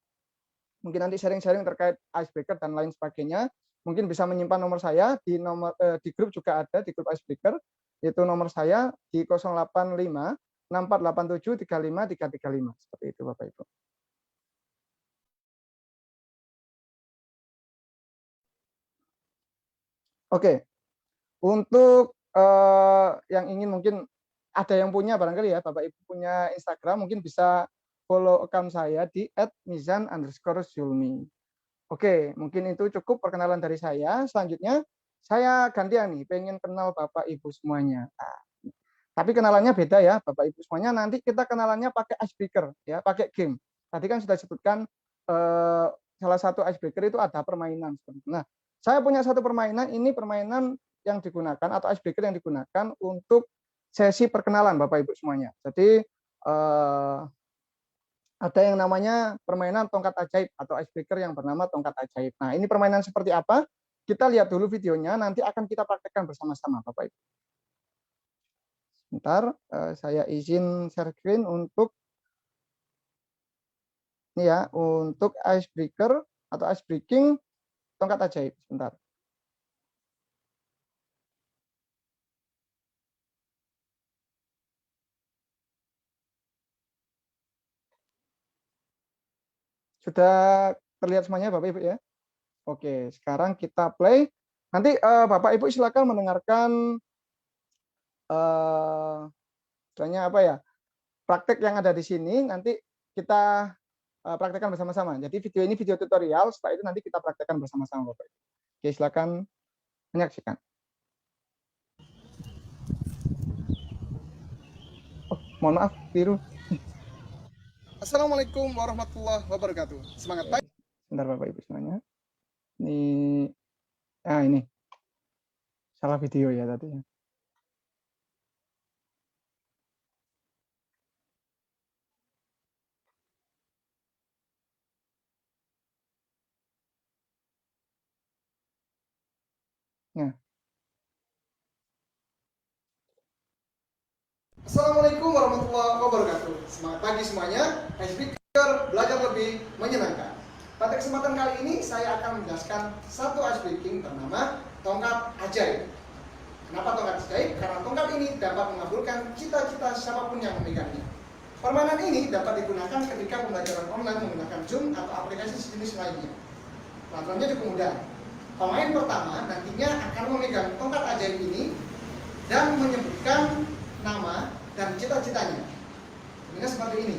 S5: mungkin nanti sharing-sharing terkait icebreaker dan lain sebagainya, mungkin bisa menyimpan nomor saya di grup juga ada, di grup icebreaker, itu nomor saya di 085 6487 35335, seperti itu Bapak Ibu. Oke, Untuk yang ingin mungkin ada yang punya barangkali ya, Bapak Ibu punya Instagram, mungkin bisa follow account saya di @mizan_zulmi. Oke, mungkin itu cukup perkenalan dari saya. Selanjutnya, saya gantian nih, pengen kenal Bapak Ibu semuanya. Nah, tapi kenalannya beda ya, Bapak Ibu semuanya. Nanti kita kenalannya pakai icebreaker, ya, pakai game. Tadi kan sudah disebutkan salah satu icebreaker itu ada permainan. Nah, saya punya satu permainan. Ini permainan yang digunakan atau icebreaker yang digunakan untuk sesi perkenalan Bapak Ibu semuanya. Jadi ada yang namanya permainan tongkat ajaib atau icebreaker yang bernama tongkat ajaib. Nah, ini permainan seperti apa? Kita lihat dulu videonya, nanti akan kita praktekkan bersama-sama Bapak Ibu. Sebentar, saya izin share screen untuk ini ya, untuk icebreaker atau ice breaking tongkat ajaib. Sebentar. Sudah terlihat semuanya Bapak Ibu ya? Oke, sekarang kita play. Nanti Bapak Ibu silakan mendengarkan istilahnya apa ya? Praktek yang ada di sini, nanti kita praktekkan bersama-sama. Jadi video ini video tutorial, setelah itu nanti kita praktekkan bersama-sama Bapak Ibu. Oke, silakan menyaksikan. Oh, mohon maaf, biru. Assalamualaikum warahmatullahi wabarakatuh. Semangat pagi. Sebentar Bapak Ibu semuanya. Ini salah video ya tadi ya. Nah. Assalamualaikum warahmatullahi wabarakatuh. Semangat pagi semuanya. Icebreaker belajar lebih menyenangkan. Pada kesempatan kali ini saya akan menjelaskan satu icebreaking bernama tongkat ajaib. Kenapa tongkat ajaib? Karena tongkat ini dapat mengabulkan cita-cita siapapun yang memegangnya. Permainan ini dapat digunakan ketika pembelajaran online menggunakan Zoom atau aplikasi sejenis lainnya. Platformnya cukup mudah. Pemain pertama nantinya akan memegang tongkat ajaib ini dan menyebutkan nama dan cita-citanya. Ini seperti ini.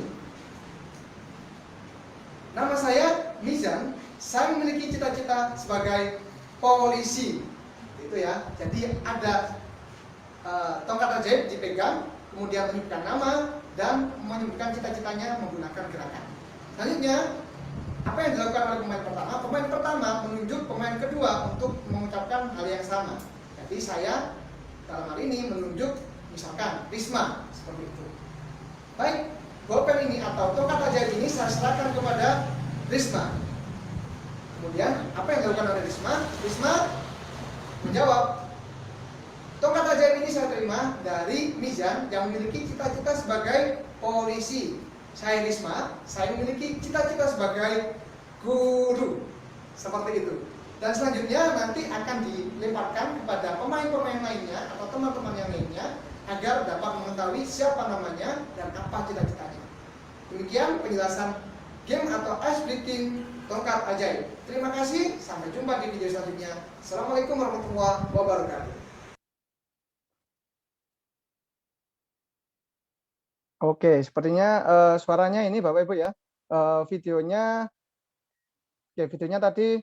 S5: Nama saya Mizan, saya memiliki cita-cita sebagai polisi. Itu ya. Jadi ada tongkat ajaib dipegang, kemudian menyebutkan nama dan menyebutkan cita-citanya menggunakan gerakan. Selanjutnya, apa yang dilakukan oleh pemain pertama? Pemain pertama menunjuk pemain kedua untuk mengucapkan hal yang sama. Jadi saya dalam hal ini menunjuk misalkan Risma, seperti itu. Baik, bolpen ini atau tongkat ajaib ini saya serahkan kepada Risma. Kemudian apa yang dilakukan oleh Risma? Risma menjawab, tongkat ajaib ini saya terima dari Mizan yang memiliki cita-cita sebagai polisi. Saya Risma, saya memiliki cita-cita sebagai guru. Seperti itu. Dan selanjutnya nanti akan dilemparkan kepada pemain-pemain lainnya atau teman-teman yang lainnya agar dapat mengetahui siapa namanya dan apa cita-citanya. Demikian penjelasan game atau ice breaking tongkat ajaib. Terima kasih, sampai jumpa di video selanjutnya. Assalamualaikum warahmatullahi wabarakatuh. Oke, sepertinya suaranya ini Bapak Ibu ya. Videonya tadi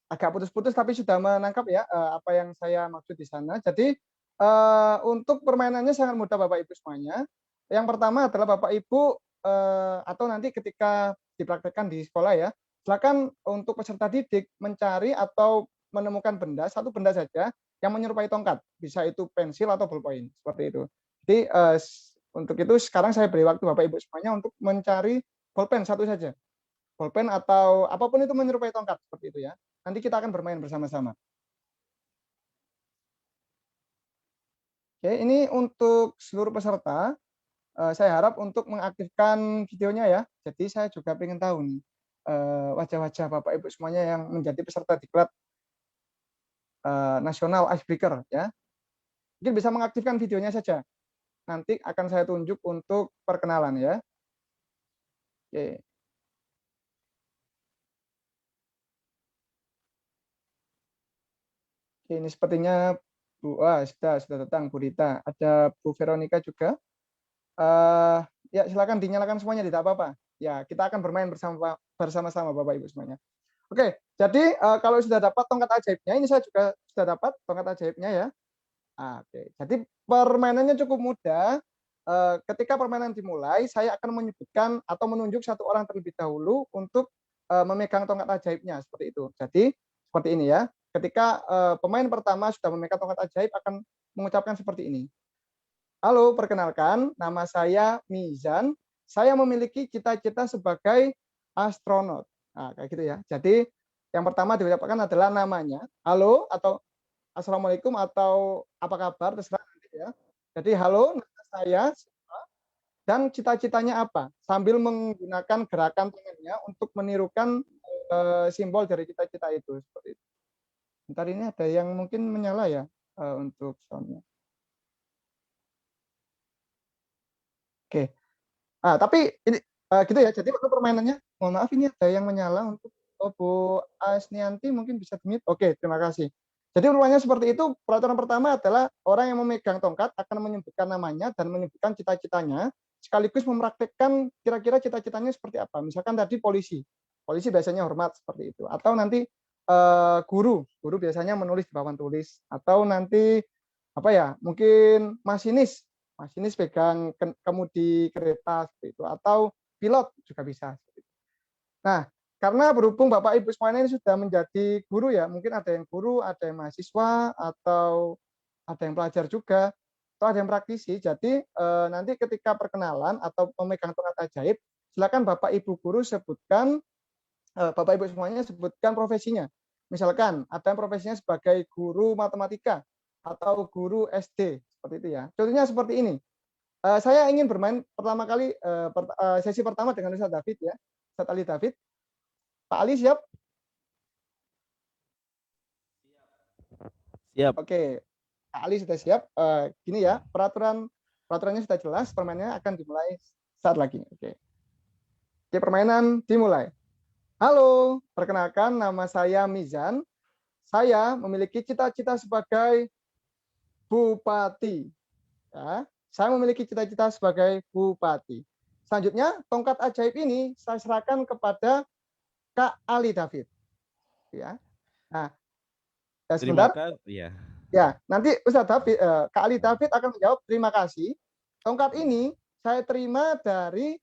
S5: agak putus-putus tapi sudah menangkap ya apa yang saya maksud di sana. Jadi untuk permainannya sangat mudah Bapak Ibu semuanya. Yang pertama adalah Bapak Ibu atau nanti ketika dipraktekkan di sekolah ya, silakan untuk peserta didik mencari atau menemukan satu benda saja yang menyerupai tongkat. Bisa itu pensil atau ballpoint, seperti itu. Jadi untuk itu sekarang saya beri waktu Bapak Ibu semuanya untuk mencari bolpen satu saja. Bolpen atau apapun itu menyerupai tongkat, seperti itu ya. Nanti kita akan bermain bersama-sama. Oke, ini untuk seluruh peserta. Saya harap untuk mengaktifkan videonya ya. Jadi saya juga ingin tahu nih wajah-wajah Bapak Ibu semuanya yang menjadi peserta diklat nasional icebreaker ya. Mungkin bisa mengaktifkan videonya saja. Nanti akan saya tunjuk untuk perkenalan ya. Oke. Oke, ini sepertinya Sudah datang Bu Rita. Ada Bu Veronica juga. Ya silakan dinyalakan semuanya, tidak apa-apa. Ya, kita akan bermain bersama-sama Bapak Ibu semuanya. Oke, jadi kalau sudah dapat tongkat ajaibnya, ini saya juga sudah dapat tongkat ajaibnya ya. Oke, jadi permainannya cukup mudah. Ketika permainan dimulai, saya akan menyebutkan atau menunjuk satu orang terlebih dahulu untuk memegang tongkat ajaibnya seperti itu. Jadi seperti ini ya. Ketika pemain pertama sudah memegang tongkat ajaib akan mengucapkan seperti ini. Halo, perkenalkan, nama saya Mizan. Saya memiliki cita-cita sebagai astronot. Nah, kayak gitu ya. Jadi yang pertama diucapkan adalah namanya, halo atau assalamualaikum atau apa kabar, terserah nanti ya. Jadi halo, nama saya dan cita-citanya apa? Sambil menggunakan gerakan tangannya untuk menirukan simbol dari cita-cita itu seperti itu. Bentar, ini ada yang mungkin menyala ya untuk soundnya. Oke. Tapi ini gitu ya. Jadi untuk permainannya, mohon maaf ini ada yang menyala untuk Bu Asnianti, mungkin bisa di-mute. Oke, terima kasih. Jadi permainannya seperti itu. Peraturan pertama adalah orang yang memegang tongkat akan menyebutkan namanya dan menyebutkan cita-citanya, sekaligus mempraktekkan kira-kira cita-citanya seperti apa. Misalkan tadi polisi. Polisi biasanya hormat seperti itu. Atau nanti guru biasanya menulis di papan tulis. Atau nanti apa ya? Mungkin masinis pegang kemudi kereta seperti itu, atau pilot juga bisa. Nah, karena berhubung Bapak Ibu semuanya ini sudah menjadi guru ya, mungkin ada yang guru, ada yang mahasiswa, atau ada yang pelajar juga, atau ada yang praktisi. Jadi nanti ketika perkenalan atau memegang tongkat ajaib, silakan Bapak Ibu guru sebutkan, Bapak Ibu semuanya sebutkan profesinya. Misalkan ada yang profesinya sebagai guru matematika atau guru SD, seperti itu ya. Contohnya seperti ini. Saya ingin bermain pertama kali sesi pertama dengan Ustadz David ya, Ustadz Ali David. Pak Ali siap?
S1: Siap.
S5: Oke, Pak Ali sudah siap. Gini ya, peraturannya sudah jelas. Permainannya akan dimulai saat lagi. Oke, permainan dimulai. Halo, perkenalkan nama saya Mizan. Saya memiliki cita-cita sebagai bupati. Ya, saya memiliki cita-cita sebagai bupati. Selanjutnya, tongkat ajaib ini saya serahkan kepada Kak Ali David. Ya. Nah,
S1: Terima
S5: sebentar.
S1: kasih. Ya.
S5: Ya, nanti Ustadz David, Kak Ali David akan menjawab terima kasih. Tongkat ini saya terima dari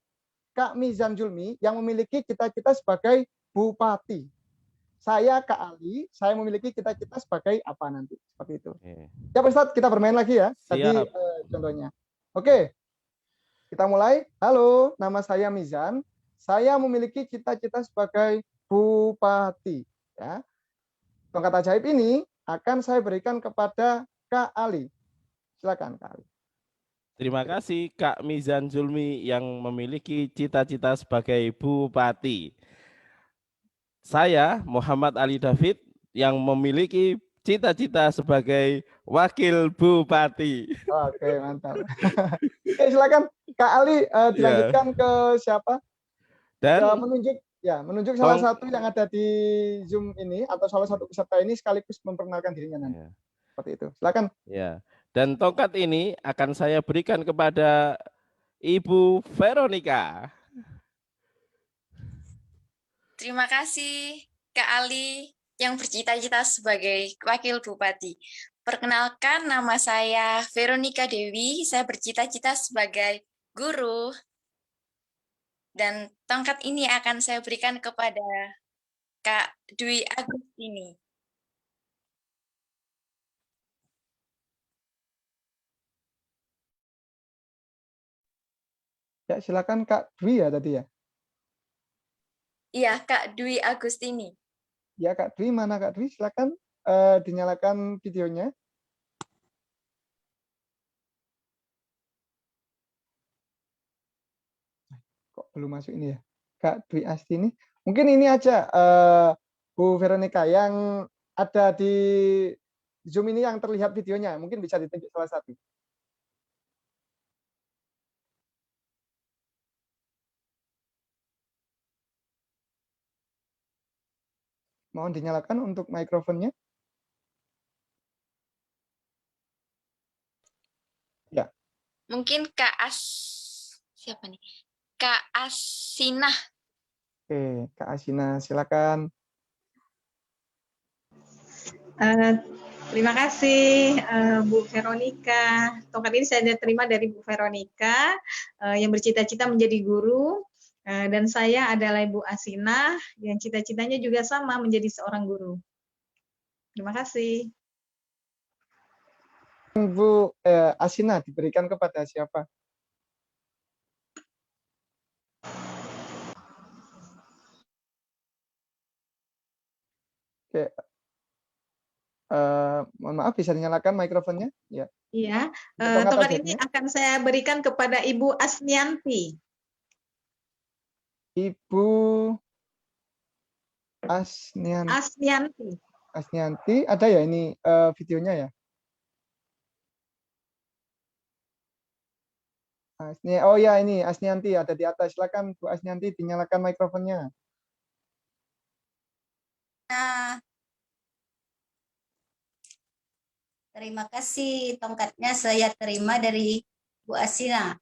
S5: Kak Mizan Julmi yang memiliki cita-cita sebagai bupati. Saya Kak Ali, saya memiliki cita-cita sebagai apa nanti, seperti itu. Ya Ustadz, kita bermain lagi ya. Tadi contohnya. Oke, kita mulai. Halo, nama saya Mizan. Saya memiliki cita-cita sebagai bupati. Ya. Tongkat ajaib ini akan saya berikan kepada Kak Ali. Silakan Kak Ali.
S1: Terima kasih Kak Mizan Zulmi yang memiliki cita-cita sebagai bupati. Saya Muhammad Ali David yang memiliki cita-cita sebagai wakil bupati.
S5: Oke, mantap. Oke, silakan Kak Ali dilanjutkan ke siapa?
S1: Dan
S5: menunjuk salah satu yang ada di Zoom ini atau salah satu peserta ini sekaligus memperkenalkan dirinya nanti. Seperti itu. Silakan.
S1: Ya. Dan tongkat ini akan saya berikan kepada Ibu Veronica.
S6: Terima kasih Kak Ali yang bercita-cita sebagai wakil bupati. Perkenalkan, nama saya Veronica Dewi, saya bercita-cita sebagai guru. Dan tongkat ini akan saya berikan kepada Kak Dwi Agustini.
S5: Ya, silakan Kak Dwi ya tadi ya.
S6: Iya, Kak Dwi Agustini.
S5: Ya, Kak Dwi, mana Kak Dwi? Silakan dinyalakan videonya. Kok belum masuk ini ya? Kak Dwi Astini. Mungkin ini aja Bu Veronica yang ada di Zoom ini yang terlihat videonya. Mungkin bisa ditunjuk salah satu. Mohon dinyalakan untuk mikrofonnya.
S6: Mungkin siapa nih? Kak Asinah.
S5: Oke, Kak Asina, silakan.
S7: Terima kasih Bu Veronica. Tongkat ini saya terima dari Bu Veronica yang bercita-cita menjadi guru, dan saya adalah Ibu Asina yang cita-citanya juga sama menjadi seorang guru. Terima kasih.
S5: Bu Asina diberikan kepada siapa? Oke, mohon maaf bisa dinyalakan mikrofonnya? Ya.
S7: Iya,
S5: Tongkat
S7: tongkat ini
S5: ajaibnya.
S7: akan saya berikan kepada Ibu Asnianti.
S5: Ibu Asnianti.
S7: Asnianti.
S5: Asnianti, ada ya ini videonya ya? Oh ya, ini Asnianti ada di atas. Silakan Bu Asnianti dinyalakan mikrofonnya.
S4: Terima kasih, tongkatnya saya terima dari Bu Asina.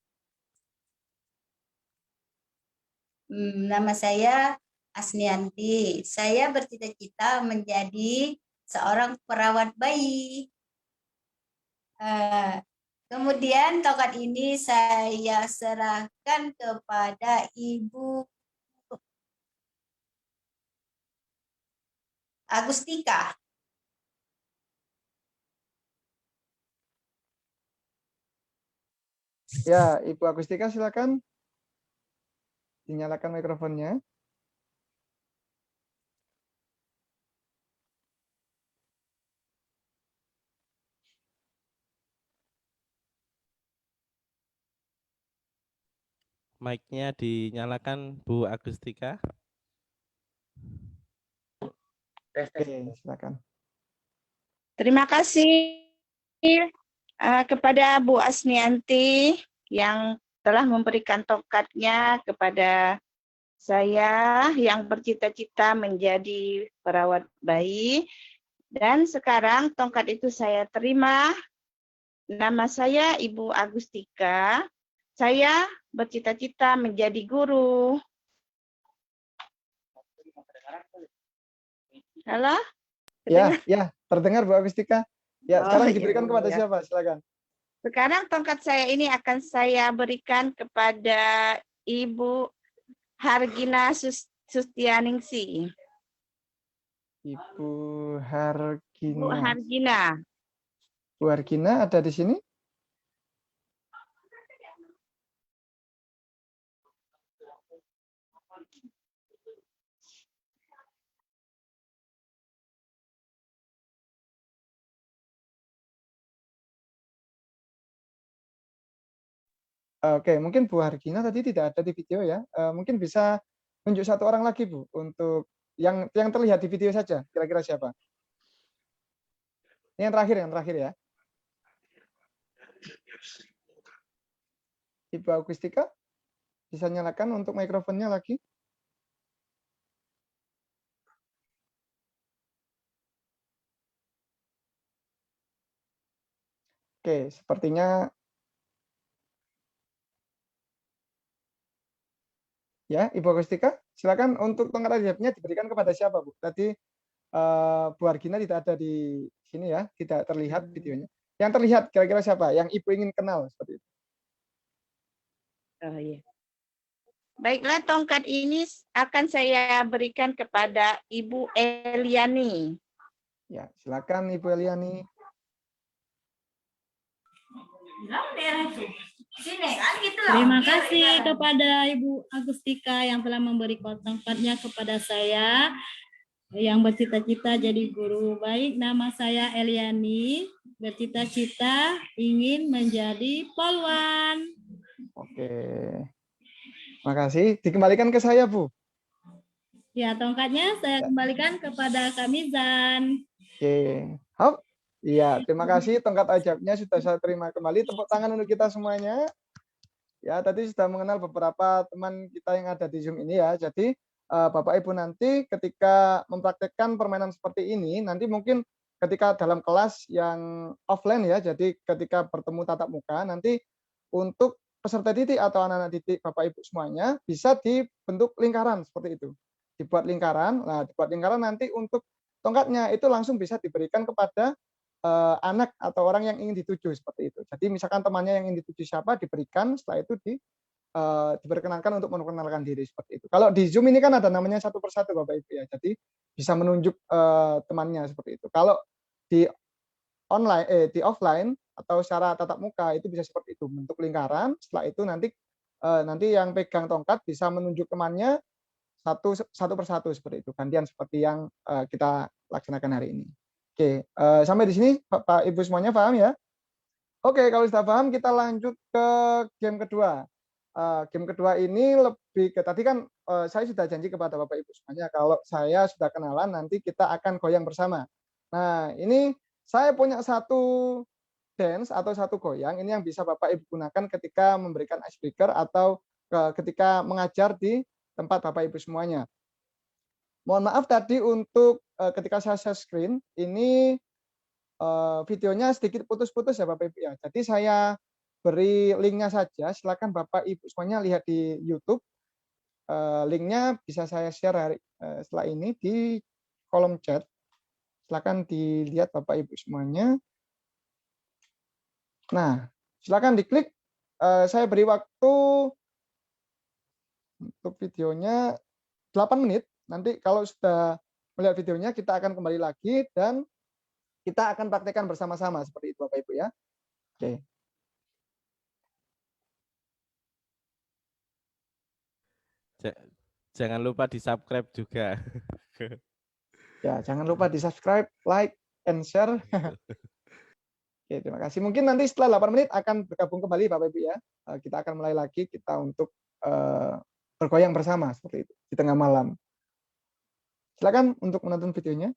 S4: Nama saya Asnianti. Saya bercita-cita menjadi seorang perawat bayi. Kemudian tongkat ini saya serahkan kepada Ibu Agustika.
S5: Ya, Ibu Agustika silakan dinyalakan mikrofonnya.
S1: Mic-nya dinyalakan Bu Agustika.
S5: Oke, silakan.
S8: Terima kasih kepada Bu Asnianti yang telah memberikan tongkatnya kepada saya yang bercita-cita menjadi perawat bayi. Dan sekarang tongkat itu saya terima. Nama saya Ibu Agustika. Saya bercita-cita menjadi guru. Halo?
S5: Ya, terdengar Bu Agustika. Ya, sekarang diberikan kepada
S8: ya.
S5: siapa? Silakan.
S8: Sekarang tongkat saya ini akan saya berikan kepada Ibu Hargina Sustianingsi.
S5: Ibu Hargina.
S8: Bu Hargina.
S5: Bu Hargina ada di sini? Oke, mungkin Bu Hargina tadi tidak ada di video ya. Mungkin bisa tunjuk satu orang lagi Bu untuk yang terlihat di video saja. Kira-kira siapa? Ini yang terakhir ya. Ibu Agustika bisa nyalakan untuk mikrofonnya lagi. Oke, sepertinya ya, Ibu Agustika, silakan untuk tongkat ajaibnya diberikan kepada siapa, Bu? Tadi Bu Hargina tidak ada di sini ya, tidak terlihat videonya. Yang terlihat kira-kira siapa? Yang Ibu ingin kenal seperti itu.
S8: Oh iya. Baiklah, tongkat ini akan saya berikan kepada Ibu Eliani.
S5: Ya, silakan Ibu Eliani.
S9: Terima kasih kepada Ibu Agustika yang telah memberi tongkatnya kepada saya yang bercita-cita jadi guru. Baik, nama saya Eliani, bercita-cita ingin menjadi polwan.
S5: Oke. Terima kasih. Dikembalikan ke saya, Bu.
S9: Ya, tongkatnya saya kembalikan kepada Kak Mizan.
S5: Oke. Hop. Iya, terima kasih. Tongkat ajaibnya sudah saya terima kembali. Tepuk tangan untuk kita semuanya. Ya, tadi sudah mengenal beberapa teman kita yang ada di Zoom ini ya. Jadi, Bapak Ibu nanti ketika mempraktekkan permainan seperti ini, nanti mungkin ketika dalam kelas yang offline ya, jadi ketika bertemu tatap muka, nanti untuk peserta didik atau anak-anak didik Bapak Ibu semuanya bisa dibentuk lingkaran seperti itu. Dibuat lingkaran, nah dibuat lingkaran nanti untuk tongkatnya itu langsung bisa diberikan kepada anak atau orang yang ingin dituju seperti itu. Jadi misalkan temannya yang ingin dituju siapa diberikan, setelah itu diperkenankan untuk memperkenalkan diri seperti itu. Kalau di Zoom ini kan ada namanya satu persatu Bapak Ibu ya. Jadi bisa menunjuk temannya seperti itu. Kalau di di offline atau secara tatap muka itu bisa seperti itu, bentuk lingkaran. Setelah itu nanti yang pegang tongkat bisa menunjuk temannya satu persatu seperti itu. Gantian seperti yang kita laksanakan hari ini. Oke, sampai di sini Bapak Ibu semuanya paham ya? Oke, kalau sudah paham kita lanjut ke game kedua. Game kedua ini lebih ke tadi kan saya sudah janji kepada Bapak Ibu semuanya kalau saya sudah kenalan nanti kita akan goyang bersama. Nah, ini saya punya satu dance atau satu goyang ini yang bisa Bapak Ibu gunakan ketika memberikan icebreaker atau ketika mengajar di tempat Bapak Ibu semuanya. Mohon maaf tadi untuk ketika saya share screen ini videonya sedikit putus-putus ya Bapak Ibu ya. Jadi saya beri linknya saja, silakan Bapak Ibu semuanya lihat di YouTube. Linknya bisa saya share setelah ini di kolom chat. Silakan dilihat Bapak Ibu semuanya. Nah, silakan diklik. Saya beri waktu untuk videonya 8 menit. Nanti kalau sudah melihat videonya, kita akan kembali lagi dan kita akan praktekkan bersama-sama seperti itu Bapak Ibu ya. Oke.
S1: Jangan lupa di-subscribe juga.
S5: Ya, jangan lupa di-subscribe, like, and share. Oke, terima kasih. Mungkin nanti setelah 8 menit akan bergabung kembali Bapak Ibu ya. Kita akan mulai lagi kita untuk bergoyang bersama seperti itu di tengah malam. Silakan untuk menonton videonya.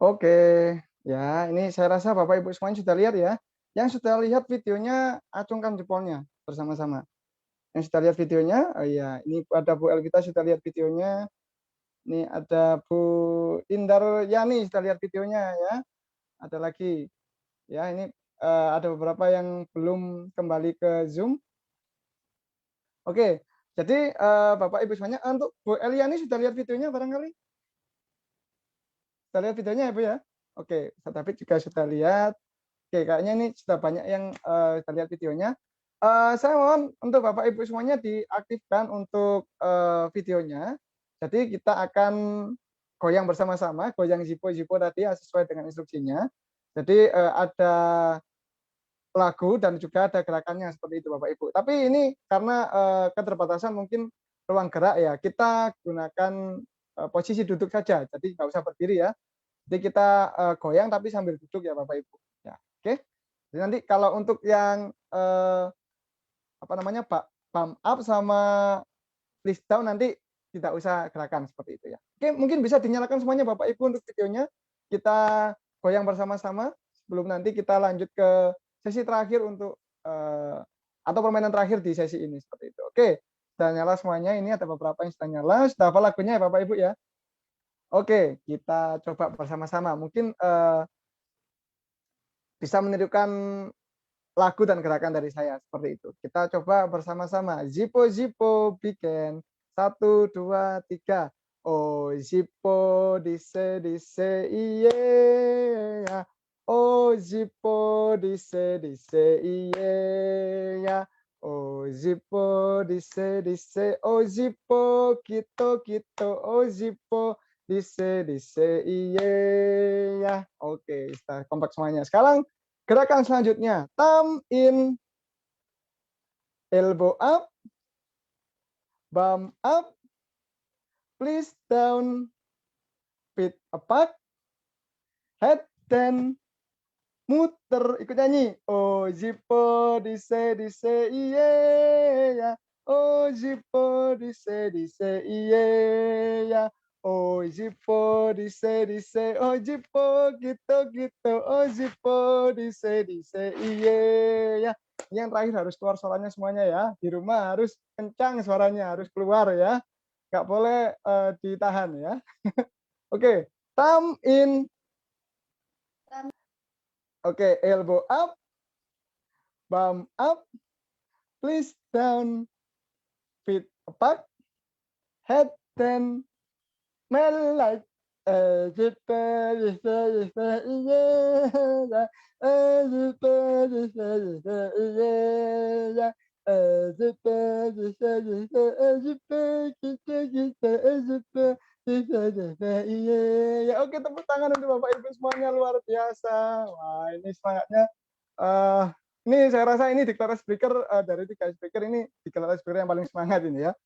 S5: Oke, ya ini saya rasa Bapak Ibu semuanya sudah lihat ya. Yang sudah lihat videonya, acungkan jempolnya bersama-sama. Yang sudah lihat videonya, oh iya, ini ada Bu Elvita sudah lihat videonya. Ini ada Bu Indar Yani sudah lihat videonya ya. Ada lagi, ya ini ada beberapa yang belum kembali ke Zoom. Oke, jadi Bapak Ibu semuanya, untuk Bu Eliani sudah lihat videonya barangkali? Sudah lihat videonya ya Bu ya? Oke, Ustaz David juga sudah lihat. Oke, kayaknya ini sudah banyak yang sudah lihat videonya. Saya mohon untuk Bapak Ibu semuanya diaktifkan untuk videonya. Jadi kita akan goyang bersama-sama, goyang zipo-zipo tadi sesuai dengan instruksinya. Jadi ada lagu dan juga ada gerakannya seperti itu Bapak Ibu. Tapi ini karena keterbatasan mungkin ruang gerak ya, kita gunakan posisi duduk saja. Jadi nggak usah berdiri ya. Jadi kita goyang tapi sambil duduk ya Bapak Ibu. Ya, oke. Jadi nanti kalau untuk yang apa namanya Pak pump up sama please down nanti tidak usah gerakan seperti itu ya. Oke, mungkin bisa dinyalakan semuanya Bapak Ibu untuk videonya. Kita goyang bersama-sama sebelum nanti kita lanjut ke sesi terakhir untuk atau permainan terakhir di sesi ini seperti itu. Oke, sudah nyala semuanya. Ini ada beberapa yang sudah nyala. Sudah hafal lagunya ya Bapak Ibu ya. Oke, kita coba bersama-sama. Mungkin bisa menirukan lagu dan gerakan dari saya seperti itu. Kita coba bersama-sama. Zipo zipo bikin 1 2 3. Oh zipo dise dise iye ya. Oh zipo dise dise iye ya. Oh zipo dise dise. Oh zipo kito kito. Oh zipo dise dise iye ya. Oke, kita kompak semuanya. Sekarang gerakan selanjutnya, thumb in, elbow up, bum up, please down, feet apart, head down, muter, ikut nyanyi. Oh zipo dise dise iye ya, oh zipo dise dise iye ya. Oh zipo dise dise, oh zipo gitu gitu, oh zipo dise dise iye ya. Yang terakhir harus keluar suaranya semuanya ya. Di rumah harus kencang suaranya, harus keluar ya. Nggak boleh ditahan ya. Oke, thumb in. Oke, elbow up, bum up, please down, feet apart, head down. Melek ya, oke, tepuk tangan untuk Bapak Ibu semuanya, luar biasa. Wah, ini semangatnya. Ini saya rasa ini diklat speaker dari 3 speaker ini diklat speaker yang paling semangat ini ya.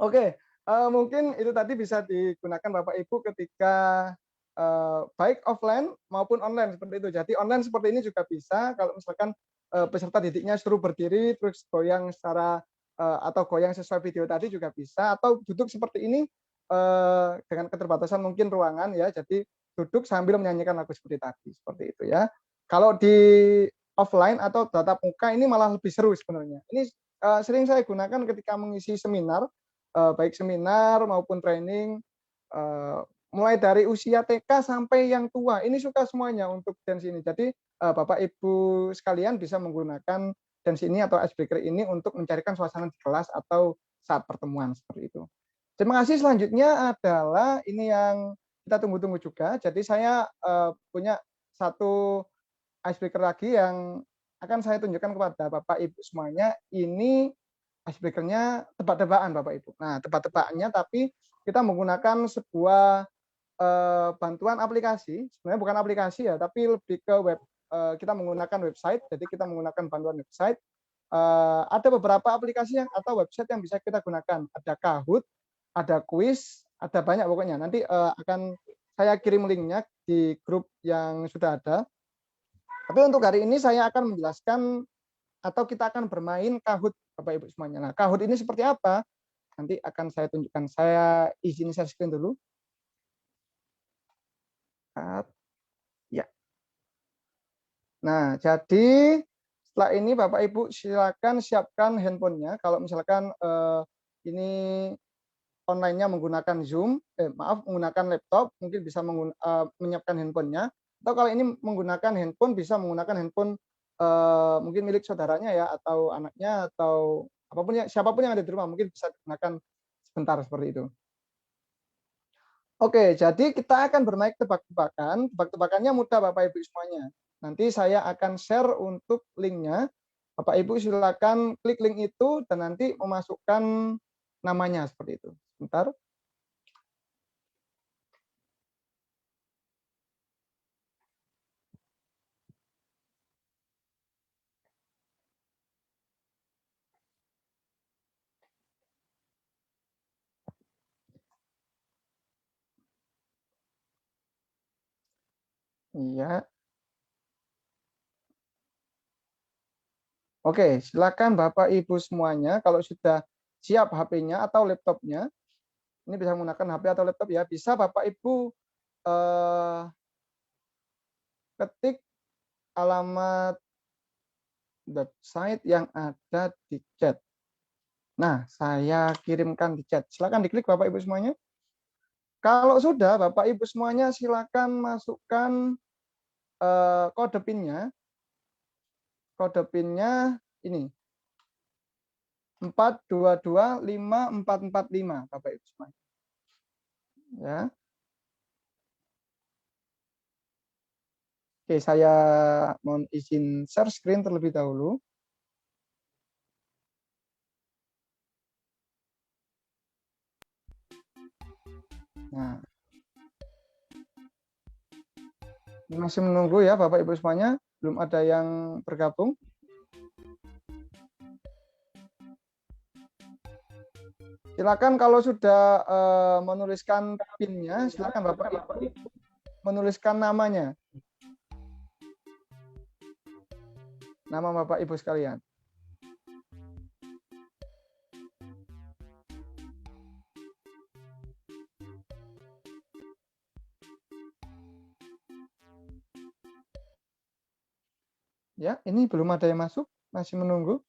S5: Oke. Mungkin itu tadi bisa digunakan Bapak Ibu ketika baik offline maupun online seperti itu. Jadi online seperti ini juga bisa kalau misalkan peserta didiknya suruh berdiri terus goyang secara atau goyang sesuai video tadi juga bisa, atau duduk seperti ini dengan keterbatasan mungkin ruangan ya. Jadi duduk sambil menyanyikan lagu seperti tadi, seperti itu ya. Kalau di offline atau tatap muka ini malah lebih seru sebenarnya. Ini sering saya gunakan ketika mengisi seminar, baik seminar maupun training, mulai dari usia TK sampai yang tua, ini suka semuanya untuk dance ini. Jadi Bapak Ibu sekalian bisa menggunakan dance ini atau icebreaker ini untuk mencarikan suasana di kelas atau saat pertemuan seperti itu. Terima kasih. Selanjutnya adalah ini yang kita tunggu-tunggu juga. Jadi saya punya satu icebreaker lagi yang akan saya tunjukkan kepada Bapak Ibu semuanya. Ini icebreaker-nya tebak-tebakan Bapak Ibu. Nah, tebak-tebakannya tapi kita menggunakan sebuah bantuan aplikasi. Sebenarnya bukan aplikasi ya, tapi lebih ke web. Kita menggunakan website. Jadi kita menggunakan bantuan website. Ada beberapa aplikasi yang atau website yang bisa kita gunakan. Ada Kahoot, ada Quiz, ada banyak pokoknya. Nanti akan saya kirim linknya di grup yang sudah ada. Tapi untuk hari ini saya akan menjelaskan atau kita akan bermain Kahoot Bapak Ibu semuanya. Nah, Kahoot ini seperti apa? Nanti akan saya tunjukkan. Saya izin share screen dulu. Lihat. Ya. Nah, jadi setelah ini Bapak Ibu silakan siapkan handphonenya. Kalau misalkan ini online-nya menggunakan Zoom, menggunakan laptop, mungkin bisa menyiapkan handphonenya. Atau kalau ini menggunakan handphone, bisa menggunakan handphone mungkin milik saudaranya ya, atau anaknya, atau apapun siapapun yang ada di rumah, mungkin bisa digunakan sebentar seperti itu. Oke, jadi kita akan bermain tebak-tebakan. Tebak-tebakannya mudah Bapak Ibu semuanya. Nanti saya akan share untuk linknya. Bapak Ibu silakan klik link itu dan nanti memasukkan namanya seperti itu. Sebentar. Iya. Oke, silakan Bapak Ibu semuanya kalau sudah siap HP-nya atau laptopnya. Ini bisa menggunakan HP atau laptop ya. Bisa Bapak Ibu ketik alamat website yang ada di chat. Nah, saya kirimkan di chat. Silakan diklik Bapak Ibu semuanya. Kalau sudah Bapak Ibu semuanya silakan masukkan kode PIN-nya. Kode PIN-nya ini 4225445 Bapak Ibu semuanya. Ya. Oke, saya mohon izin share screen terlebih dahulu. Nah, ini masih menunggu ya Bapak Ibu semuanya, belum ada yang bergabung. Silakan kalau sudah menuliskan PIN-nya, silakan Bapak Ibu menuliskan namanya. Nama Bapak Ibu sekalian. Ya, ini belum ada yang masuk, masih menunggu.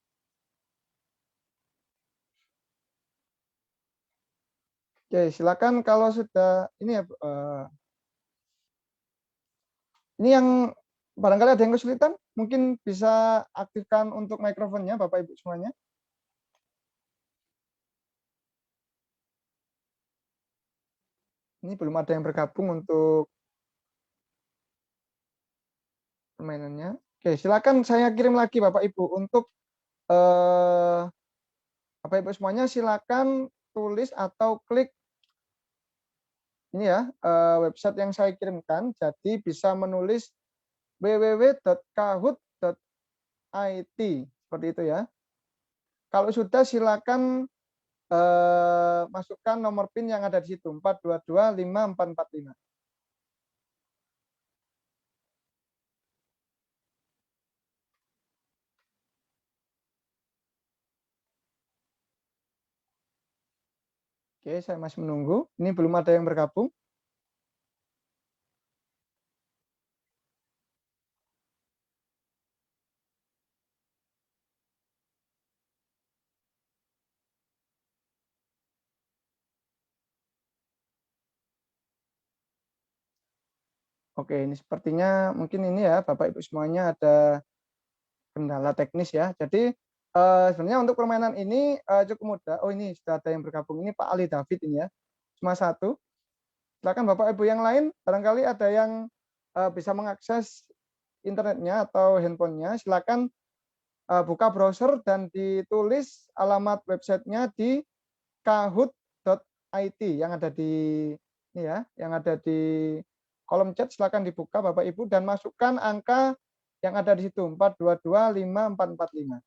S5: Oke, silakan kalau sudah ini ya. Ini yang barangkali ada yang kesulitan, mungkin bisa aktifkan untuk mikrofonnya Bapak Ibu semuanya. Ini belum ada yang bergabung untuk permainannya. Oke, silakan saya kirim lagi Bapak Ibu untuk Bapak Ibu semuanya silakan tulis atau klik ini ya website yang saya kirimkan. Jadi bisa menulis www.kahoot.it seperti itu ya. Kalau sudah silakan masukkan nomor PIN yang ada di situ 4225445. Oke, saya masih menunggu. Ini belum ada yang bergabung. Oke, ini sepertinya mungkin ini ya Bapak Ibu semuanya ada kendala teknis ya. Jadi sebenarnya untuk permainan ini cukup mudah. Oh, ini sudah ada yang bergabung. Ini Pak Ali David ini ya. Cuma satu. Silakan Bapak Ibu yang lain, barangkali ada yang bisa mengakses internetnya atau handphonenya. Silakan buka browser dan ditulis alamat websitenya di kahoot.it yang ada di ini ya, yang ada di kolom chat. Silakan dibuka Bapak Ibu dan masukkan angka yang ada di situ 4225445.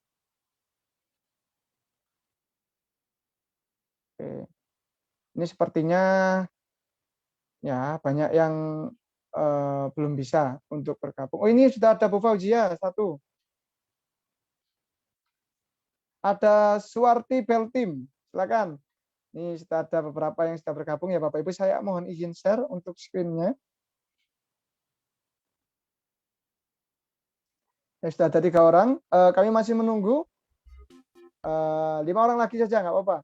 S5: Oke. Ini sepertinya ya banyak yang belum bisa untuk bergabung. Oh, ini sudah ada Bu Fauzia satu. Ada Suwarti Beltim. Silakan. Ini sudah ada beberapa yang sudah bergabung ya Bapak Ibu. Saya mohon izin share untuk screen-nya. Ya, sudah ada 3 orang. Kami masih menunggu 5 orang lagi saja, nggak apa-apa.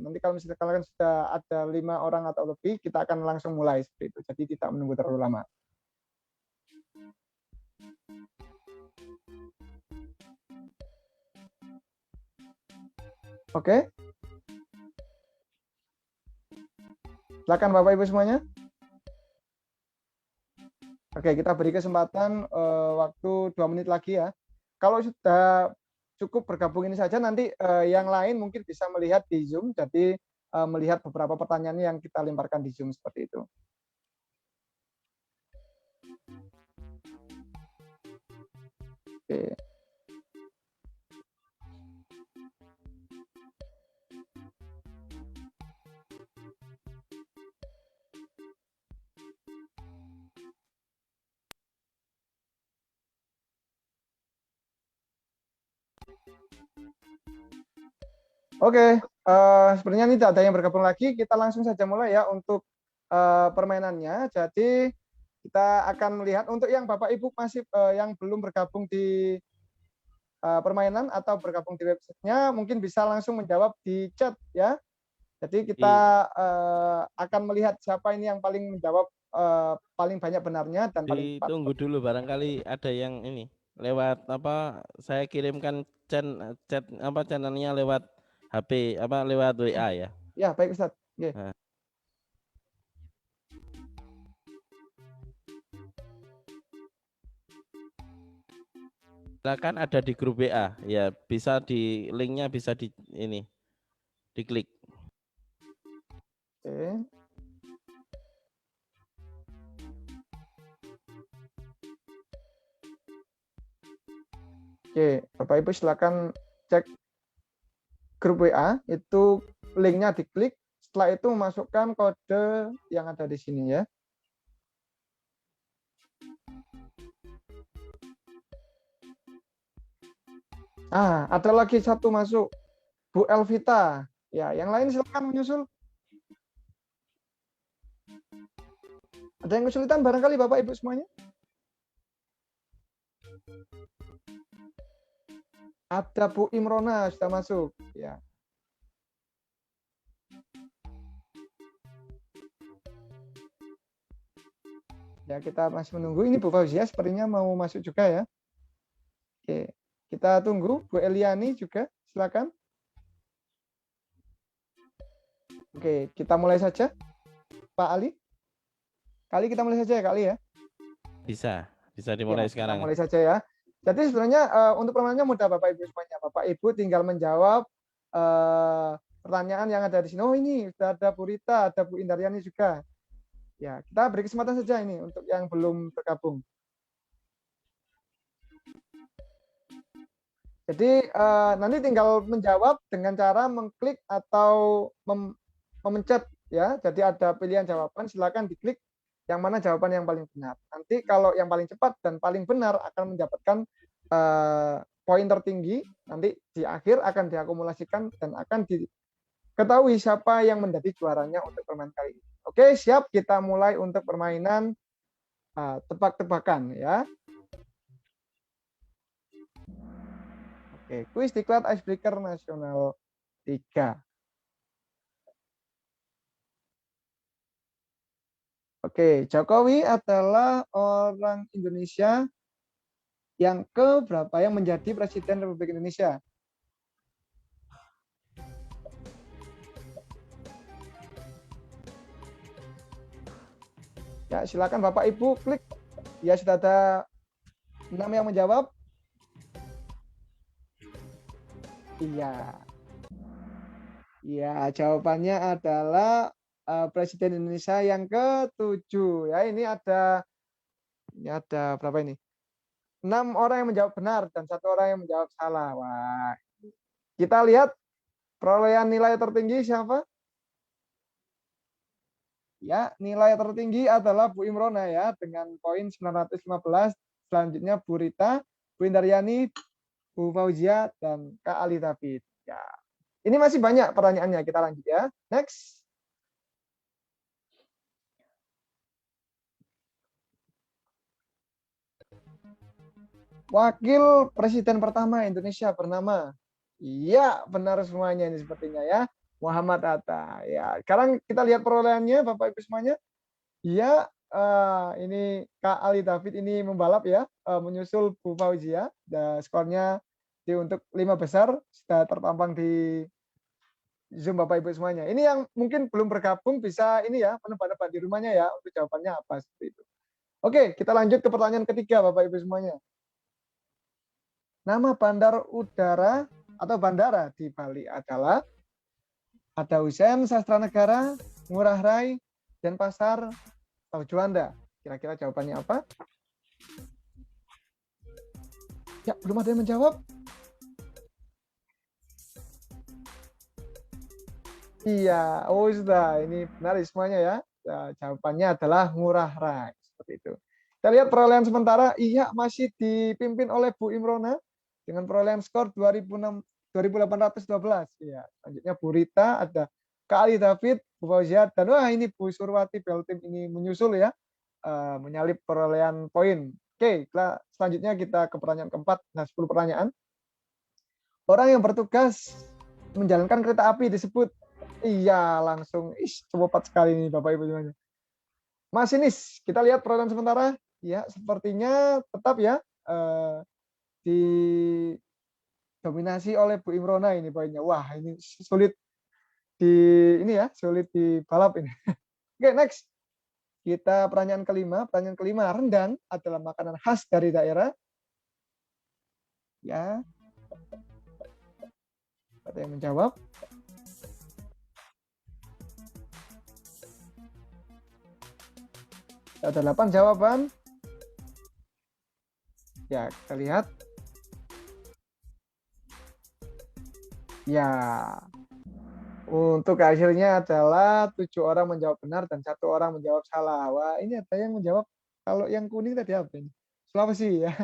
S5: Nanti kalau misalnya kalian sudah ada 5 orang atau lebih, kita akan langsung mulai seperti itu. Jadi tidak menunggu terlalu lama. Oke. Silakan Bapak Ibu semuanya. Oke, kita beri kesempatan waktu 2 menit lagi ya. Kalau sudah cukup bergabung ini saja, nanti yang lain mungkin bisa melihat di Zoom, jadi melihat beberapa pertanyaan yang kita lemparkan di Zoom seperti itu. Oke. Oke, sebenarnya ini tidak ada yang bergabung lagi. Kita langsung saja mulai ya untuk permainannya. Jadi kita akan melihat untuk yang Bapak Ibu masih yang belum bergabung di permainan atau bergabung di websitenya, mungkin bisa langsung menjawab di chat ya. Jadi kita akan melihat siapa ini yang paling menjawab paling banyak benarnya dan paling cepat.
S1: Ditunggu dulu, barangkali ada yang ini lewat apa, saya kirimkan chat apa channelnya lewat HP apa lewat WA ya.
S5: Ya, baik Ustaz. Oke.
S1: Nah. Silakan, ada di grup WA ya, bisa di linknya bisa di ini diklik.
S5: Oke. Oke, Bapak Ibu silakan cek grup WA, itu linknya diklik, setelah itu masukkan kode yang ada di sini ya. Ada lagi satu masuk, Bu Elvita. Ya, yang lain silakan menyusul. Ada yang kesulitan barangkali Bapak Ibu semuanya? Ada Bu Imrona sudah masuk. Ya. Ya, kita masih menunggu. Ini Bu Fauzia sepertinya mau masuk juga ya. Oke, kita tunggu. Bu Eliani juga, silakan. Oke, kita mulai saja. Pak Ali. Kali kita mulai saja ya, Kali ya.
S1: Bisa dimulai
S5: ya,
S1: sekarang.
S5: Kita mulai saja ya. Jadi sebenarnya untuk permainannya mudah Bapak Ibu semuanya. Bapak Ibu tinggal menjawab pertanyaan yang ada di sini. Oh, ini sudah ada Bu Rita, ada Bu Indaryani juga. Ya, kita beri kesempatan saja ini untuk yang belum bergabung. Jadi nanti tinggal menjawab dengan cara mengklik atau memencet ya. Jadi ada pilihan jawaban, silakan diklik yang mana jawaban yang paling benar. Nanti kalau yang paling cepat dan paling benar akan mendapatkan poin tertinggi. Nanti di akhir akan diakumulasikan dan akan diketahui siapa yang menjadi juaranya untuk permainan kali ini. Oke, siap, kita mulai untuk permainan tebak-tebakan ya. Oke, kuis diklat Icebreaker Nasional 3. Oke, Jokowi adalah orang Indonesia yang keberapa yang menjadi Presiden Republik Indonesia? Ya, silakan Bapak Ibu klik. Ya, sudah ada 6 yang menjawab. Iya. Ya, jawabannya adalah Presiden Indonesia yang ke-7 ya. Ini ada berapa ini? 6 orang yang menjawab benar dan 1 orang yang menjawab salah. Wah. Kita lihat perolehan nilai tertinggi siapa? Ya, nilai tertinggi adalah Bu Imrona ya dengan poin 915. Selanjutnya Bu Rita, Bu Indaryani, Bu Fauzia dan Kak Ali David. Ya. Ini masih banyak pertanyaannya, kita lanjut ya. Next. wakil presiden pertama Indonesia bernama, iya benar semuanya ini sepertinya ya, Muhammad Hatta. Ya, sekarang kita lihat perolehannya Bapak Ibu semuanya. Iya, ini Kak Ali David ini membalap ya, menyusul Bu Fauzia. Dan skornya untuk 5 besar sudah terpampang di Zoom Bapak Ibu semuanya. Ini yang mungkin belum bergabung bisa ini ya, menebak-nebak di rumahnya ya untuk jawabannya apa seperti itu. Oke, kita lanjut ke pertanyaan ketiga Bapak Ibu semuanya. Nama bandar udara atau bandara di Bali adalah ada Hussein Sastra Negara, Ngurah Rai, Denpasar, atau Juanda. Kira-kira jawabannya apa? Ya, belum ada yang menjawab. Iya, oh sudah. Ini benar semuanya ya. Nah, jawabannya adalah Ngurah Rai. Seperti itu. Kita lihat perolehan sementara. Iya, masih dipimpin oleh Bu Imrona dengan perolehan skor 2.812. Ya, selanjutnya Bu Rita, ada Kak Ali David, Bu Fauzia, dan wah ini Bu Surwati Beltim ini menyusul ya, menyalip perolehan poin. Oke, selanjutnya kita ke pertanyaan keempat. Nah, 10 pertanyaan. Orang yang bertugas menjalankan kereta api disebut, iya langsung, cepat sekali ini Bapak Ibu semuanya. Masinis, kita lihat perolehan sementara. Ya, sepertinya tetap ya, didominasi oleh Bu Imrona ini poinnya. Wah, ini sulit sulit dibalap ini. Oke, next. Kita pertanyaan kelima. Pertanyaan kelima, rendang adalah makanan khas dari daerah. Ya. Ada yang menjawab? Ada 8 jawaban. Ya, kita lihat. Ya, untuk hasilnya adalah 7 orang menjawab benar dan 1 orang menjawab salah. Wah, ini ada yang menjawab, kalau yang kuning tadi apa ini? Sulawesi ya.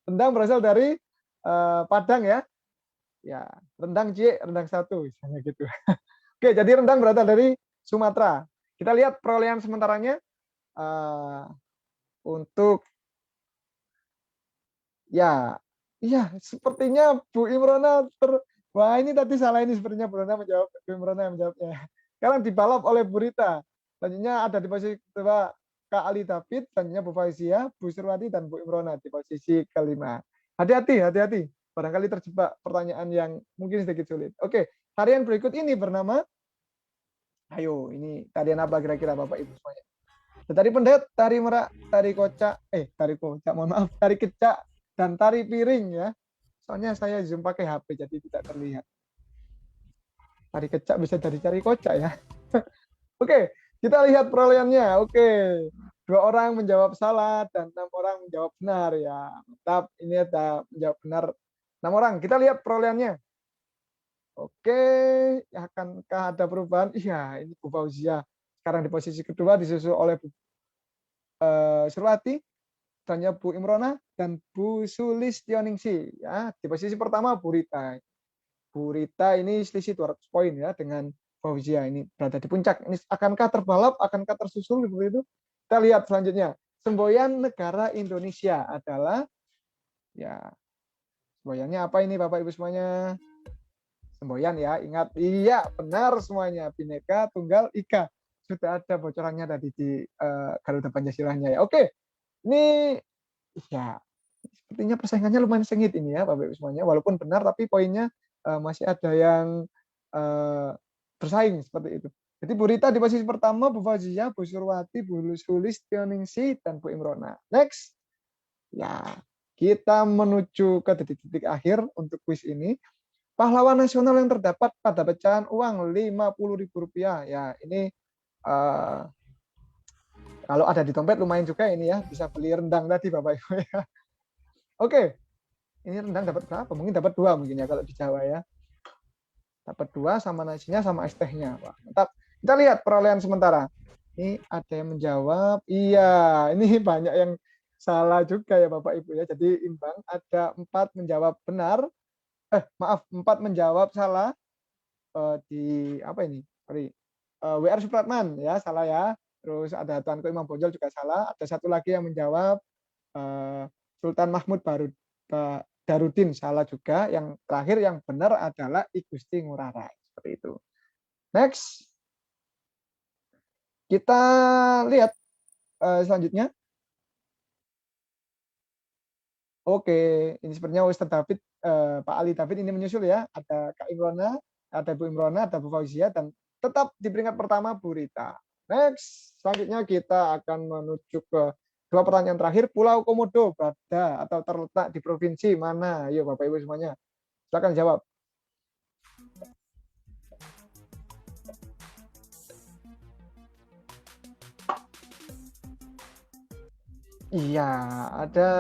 S5: Rendang berasal dari Padang ya. Ya, rendang C, rendang 1 misalnya gitu. Oke, jadi rendang berasal dari Sumatera. Kita lihat perolehan sementaranya untuk ya, iya sepertinya Bu Imrona wah ini tadi salah ini sepertinya Bu Imrona yang menjawabnya. Sekarang dibalap oleh Bu Rita. Selanjutnya ada di posisi kedua Kak Ali David, selanjutnya Bu Fauzia, Bu Surwati, dan Bu Imrona di posisi kelima. Hati-hati. Barangkali terjebak pertanyaan yang mungkin sedikit sulit. Oke, tarian berikut ini bernama, ayo ini tarian apa kira-kira Bapak Ibu semuanya? Tari pendet, tari merak, tari kocak, tari kecak, dan tari piring ya. Soalnya saya zoom pakai HP jadi tidak terlihat. Tari kecak bisa jadi tari kocak ya. Oke, kita lihat perolehannya. Oke, 2 orang menjawab salah dan 6 orang menjawab benar ya. Mantap, ini ada menjawab benar 6 orang. Kita lihat perolehannya. Oke, akankah ada perubahan? Iya, ini Bu Fauzia sekarang di posisi kedua disusul oleh Bu Surwati, selanjutnya Bu Imrona, dan Bu Sulistioningsi. Ya, di posisi pertama Bu Rita. Bu Rita ini selisih 200 poin ya dengan Fauzia ini berada di puncak. Ini akankah terbalap, akankah tersusul seperti itu? Kita lihat selanjutnya. Semboyan negara Indonesia adalah ya. Semboyannya apa ini Bapak Ibu semuanya? Semboyan ya, ingat. Iya, benar semuanya. Bhinneka Tunggal Ika. Sudah ada bocorannya tadi di Garuda Pancasilanya ya. Oke. Ini ya sepertinya persaingannya lumayan sengit ini ya Bapak Ibu semuanya. Walaupun benar tapi poinnya masih ada yang bersaing seperti itu. Jadi Bu Rita di posisi pertama, Bu Fauzia, Bu Surwati, Bu Sulistioningsi, dan Bu Imrona. Next. Ya, kita menuju ke titik-titik akhir untuk kuis ini. Pahlawan nasional yang terdapat pada pecahan uang Rp50.000. Ya, ini kalau ada di dompet lumayan juga ini ya, bisa beli rendang tadi Bapak Ibu ya. Oke, ini rendang dapat berapa? Mungkin dapat 2 mungkin ya kalau di Jawa ya. Dapat 2 sama nasinya sama es tehnya. Wah, mantap. Kita lihat perolehan sementara. Ini ada yang menjawab. Iya, ini banyak yang salah juga ya Bapak Ibu ya. Jadi imbang. Ada 4 menjawab benar. 4 menjawab salah. Di apa ini? Sorry. WR Supratman ya, salah ya. Terus ada Tuanku Imam Bonjol juga salah. Ada satu lagi yang menjawab Sultan Mahmud Pak Darudin salah juga. Yang terakhir yang benar adalah I Gusti Ngurah Rai. Seperti itu. Next. Kita lihat selanjutnya. Oke, ini sepertinya Ustadz David, Pak Ali David ini menyusul ya. Ada Kak Imrona, ada Bu Imrona, ada Bu Fauzia, dan tetap di peringkat pertama Bu Rita. Next, selanjutnya kita akan menuju ke dua pertanyaan terakhir. Pulau Komodo berada atau terletak di provinsi mana? Ayo Bapak Ibu semuanya, silakan jawab. Iya, ada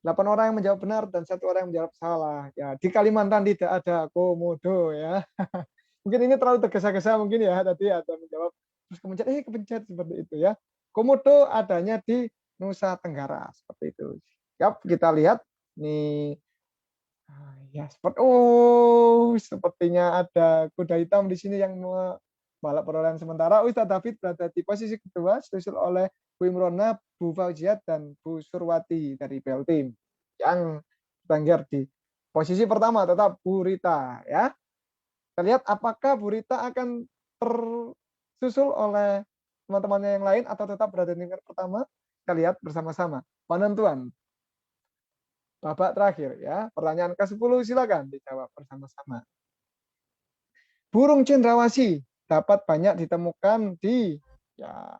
S5: 8 orang yang menjawab benar dan 1 orang yang menjawab salah. Ya, di Kalimantan tidak ada komodo ya. Mungkin ini terlalu tergesa-gesa mungkin ya, tadi ada menjawab terus kepencet seperti itu ya. Komodo adanya di Nusa Tenggara seperti itu. Yap, kita lihat nih. Ya, sepertinya ada kuda hitam di sini yang membalap perolehan sementara. Ustadz David berada di posisi kedua, disusul oleh Bu Imrona, Bu Fauzia, dan Bu Surwati dari PLTIM. Yang bertengger di posisi pertama tetap Bu Rita ya. Kita lihat apakah Bu Rita akan tersusul oleh teman-temannya yang lain atau tetap berada di tingkat pertama. Kita lihat bersama-sama. Penentuan babak terakhir ya. Pertanyaan ke-10 silakan dijawab bersama-sama. Burung cendrawasih dapat banyak ditemukan di ya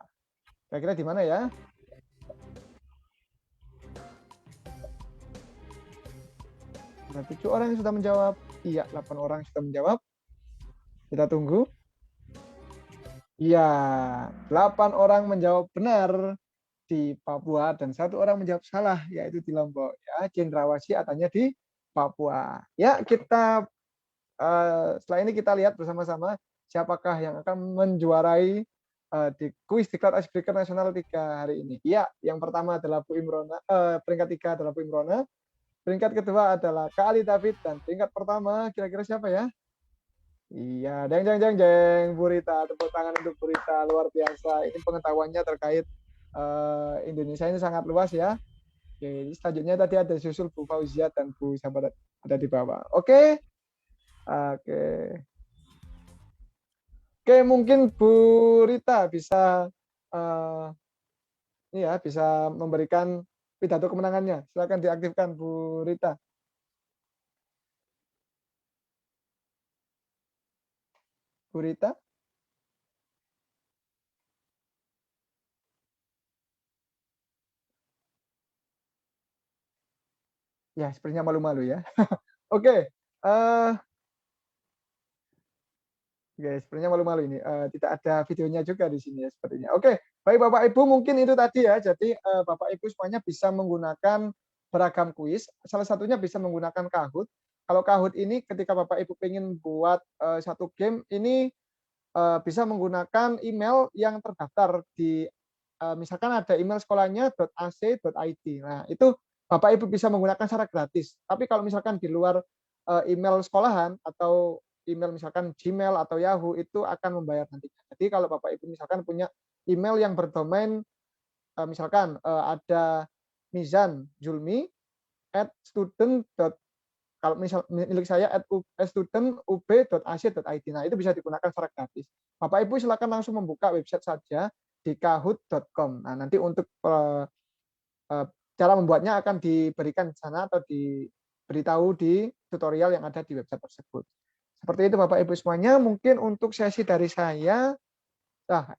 S5: kira-kira di mana ya? Ada 7 orang yang sudah menjawab. Iya, 8 orang sudah menjawab. Kita tunggu. Iya, 8 orang menjawab benar di Papua dan 1 orang menjawab salah, yaitu di Lombok. Ya, cendrawasih adanya di Papua. Ya, kita setelah ini kita lihat bersama-sama siapakah yang akan menjuarai di kuis Diklat Icebreaker Nasional 3 hari ini. Iya, yang pertama adalah Bu Imrona, peringkat 3 adalah Bu Imrona, peringkat kedua adalah Kak Ali David, dan peringkat pertama kira-kira siapa ya? Iya, jeng, Bu Rita, tepuk tangan untuk Bu Rita, luar biasa. Ini pengetahuannya terkait Indonesia ini sangat luas ya. Oke, selanjutnya tadi ada susul Bu Fauzia dan Bu Sahabat ada di bawah. Oke. Oke, mungkin Bu Rita bisa bisa memberikan pidato kemenangannya. Silakan diaktifkan Bu Rita. Bu Rita? Ya, sepertinya malu-malu ya. Oke. Sepertinya malu-malu ini. Tidak ada videonya juga di sini ya sepertinya. Oke, baik Bapak Ibu, mungkin itu tadi ya. Jadi Bapak Ibu semuanya bisa menggunakan beragam kuis. Salah satunya bisa menggunakan Kahoot. Kalau Kahoot ini ketika Bapak Ibu ingin buat satu game ini bisa menggunakan email yang terdaftar di misalkan ada email sekolahnya .ac.id. Nah, itu Bapak Ibu bisa menggunakan secara gratis. Tapi kalau misalkan di luar email sekolahan atau email misalkan Gmail atau Yahoo itu akan membayar nanti. Jadi kalau Bapak Ibu misalkan punya email yang berdomain misalkan ada Mizan Julmi @student. Kalau misal milik saya @student.ub.ac.id. Nah, itu bisa digunakan secara gratis. Bapak Ibu silakan langsung membuka website saja di kahoot.com. Nah, nanti untuk cara membuatnya akan diberikan di sana atau diberitahu di tutorial yang ada di website tersebut. Seperti itu Bapak Ibu semuanya. Mungkin untuk sesi dari saya,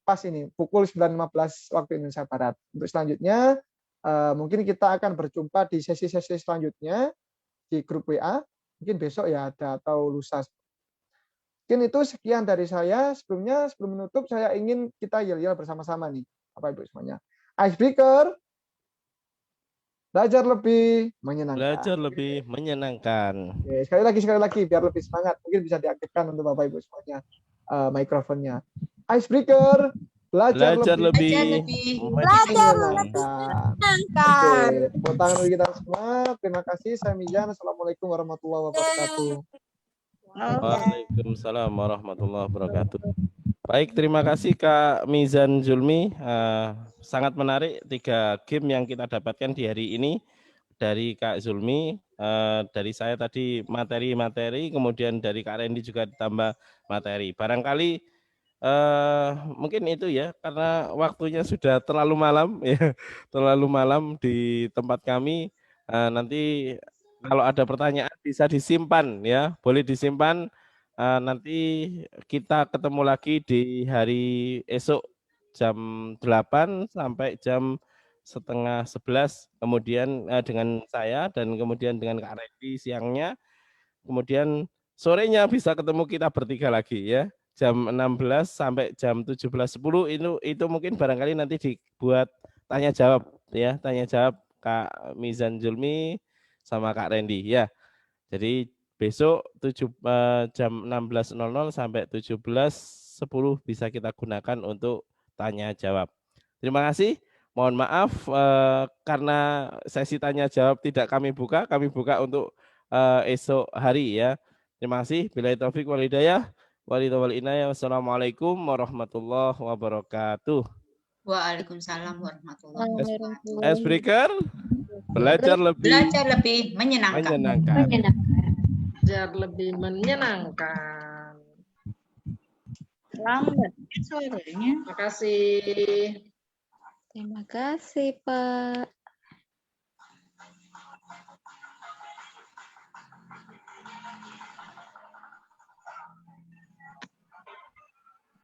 S5: pas ini pukul 9.15 waktu Indonesia Barat. Untuk selanjutnya, mungkin kita akan berjumpa di sesi-sesi selanjutnya di grup WA. Mungkin besok ya ada atau lusa. Mungkin itu sekian dari saya. Sebelum menutup, saya ingin kita yel-yel bersama-sama nih, Bapak Ibu semuanya. Icebreaker. Belajar lebih menyenangkan.
S1: Belajar lebih menyenangkan.
S5: Oke, sekali lagi biar lebih semangat. Mungkin bisa diaktifkan untuk Bapak Ibu semuanya mikrofonnya. Icebreaker, belajar lebih menyenangkan. Oke, tepuk tangan bagi kita semua. Terima kasih. Saya Mizan. Assalamualaikum warahmatullahi wabarakatuh.
S1: Waalaikumsalam warahmatullahi wabarakatuh. Baik, terima kasih Kak Mizan Julmi. Sangat menarik 3 game yang kita dapatkan di hari ini. dari Kak Zulmi, dari saya tadi materi-materi, kemudian dari Kak Randy juga ditambah materi. Barangkali mungkin itu ya, karena waktunya sudah terlalu malam ya, terlalu malam di tempat kami. Nanti kalau ada pertanyaan bisa disimpan ya, boleh disimpan. Nanti kita ketemu lagi di hari esok jam 8 sampai jam setengah 11, kemudian dengan saya dan kemudian dengan Kak Redi siangnya, kemudian sorenya bisa ketemu kita bertiga lagi ya, jam 16 sampai jam 17.10. Itu mungkin barangkali nanti dibuat tanya jawab ya, tanya jawab Kak Mizan Zulmi sama Kak Randy ya. Jadi besok jam 16.00 sampai 17.10 bisa kita gunakan untuk tanya jawab. Terima kasih. Mohon maaf karena sesi tanya jawab tidak kami buka untuk esok hari ya. Terima kasih. Billahi taufik wal hidayah. Wassalamualaikum warahmatullahi wabarakatuh.
S10: Waalaikumsalam warahmatullahi wabarakatuh.
S1: Icebreaker, belajar lebih menyenangkan.
S3: Belajar lebih menyenangkan.
S8: Lambat suaranya.
S3: Terima kasih.
S11: Terima kasih, Pak.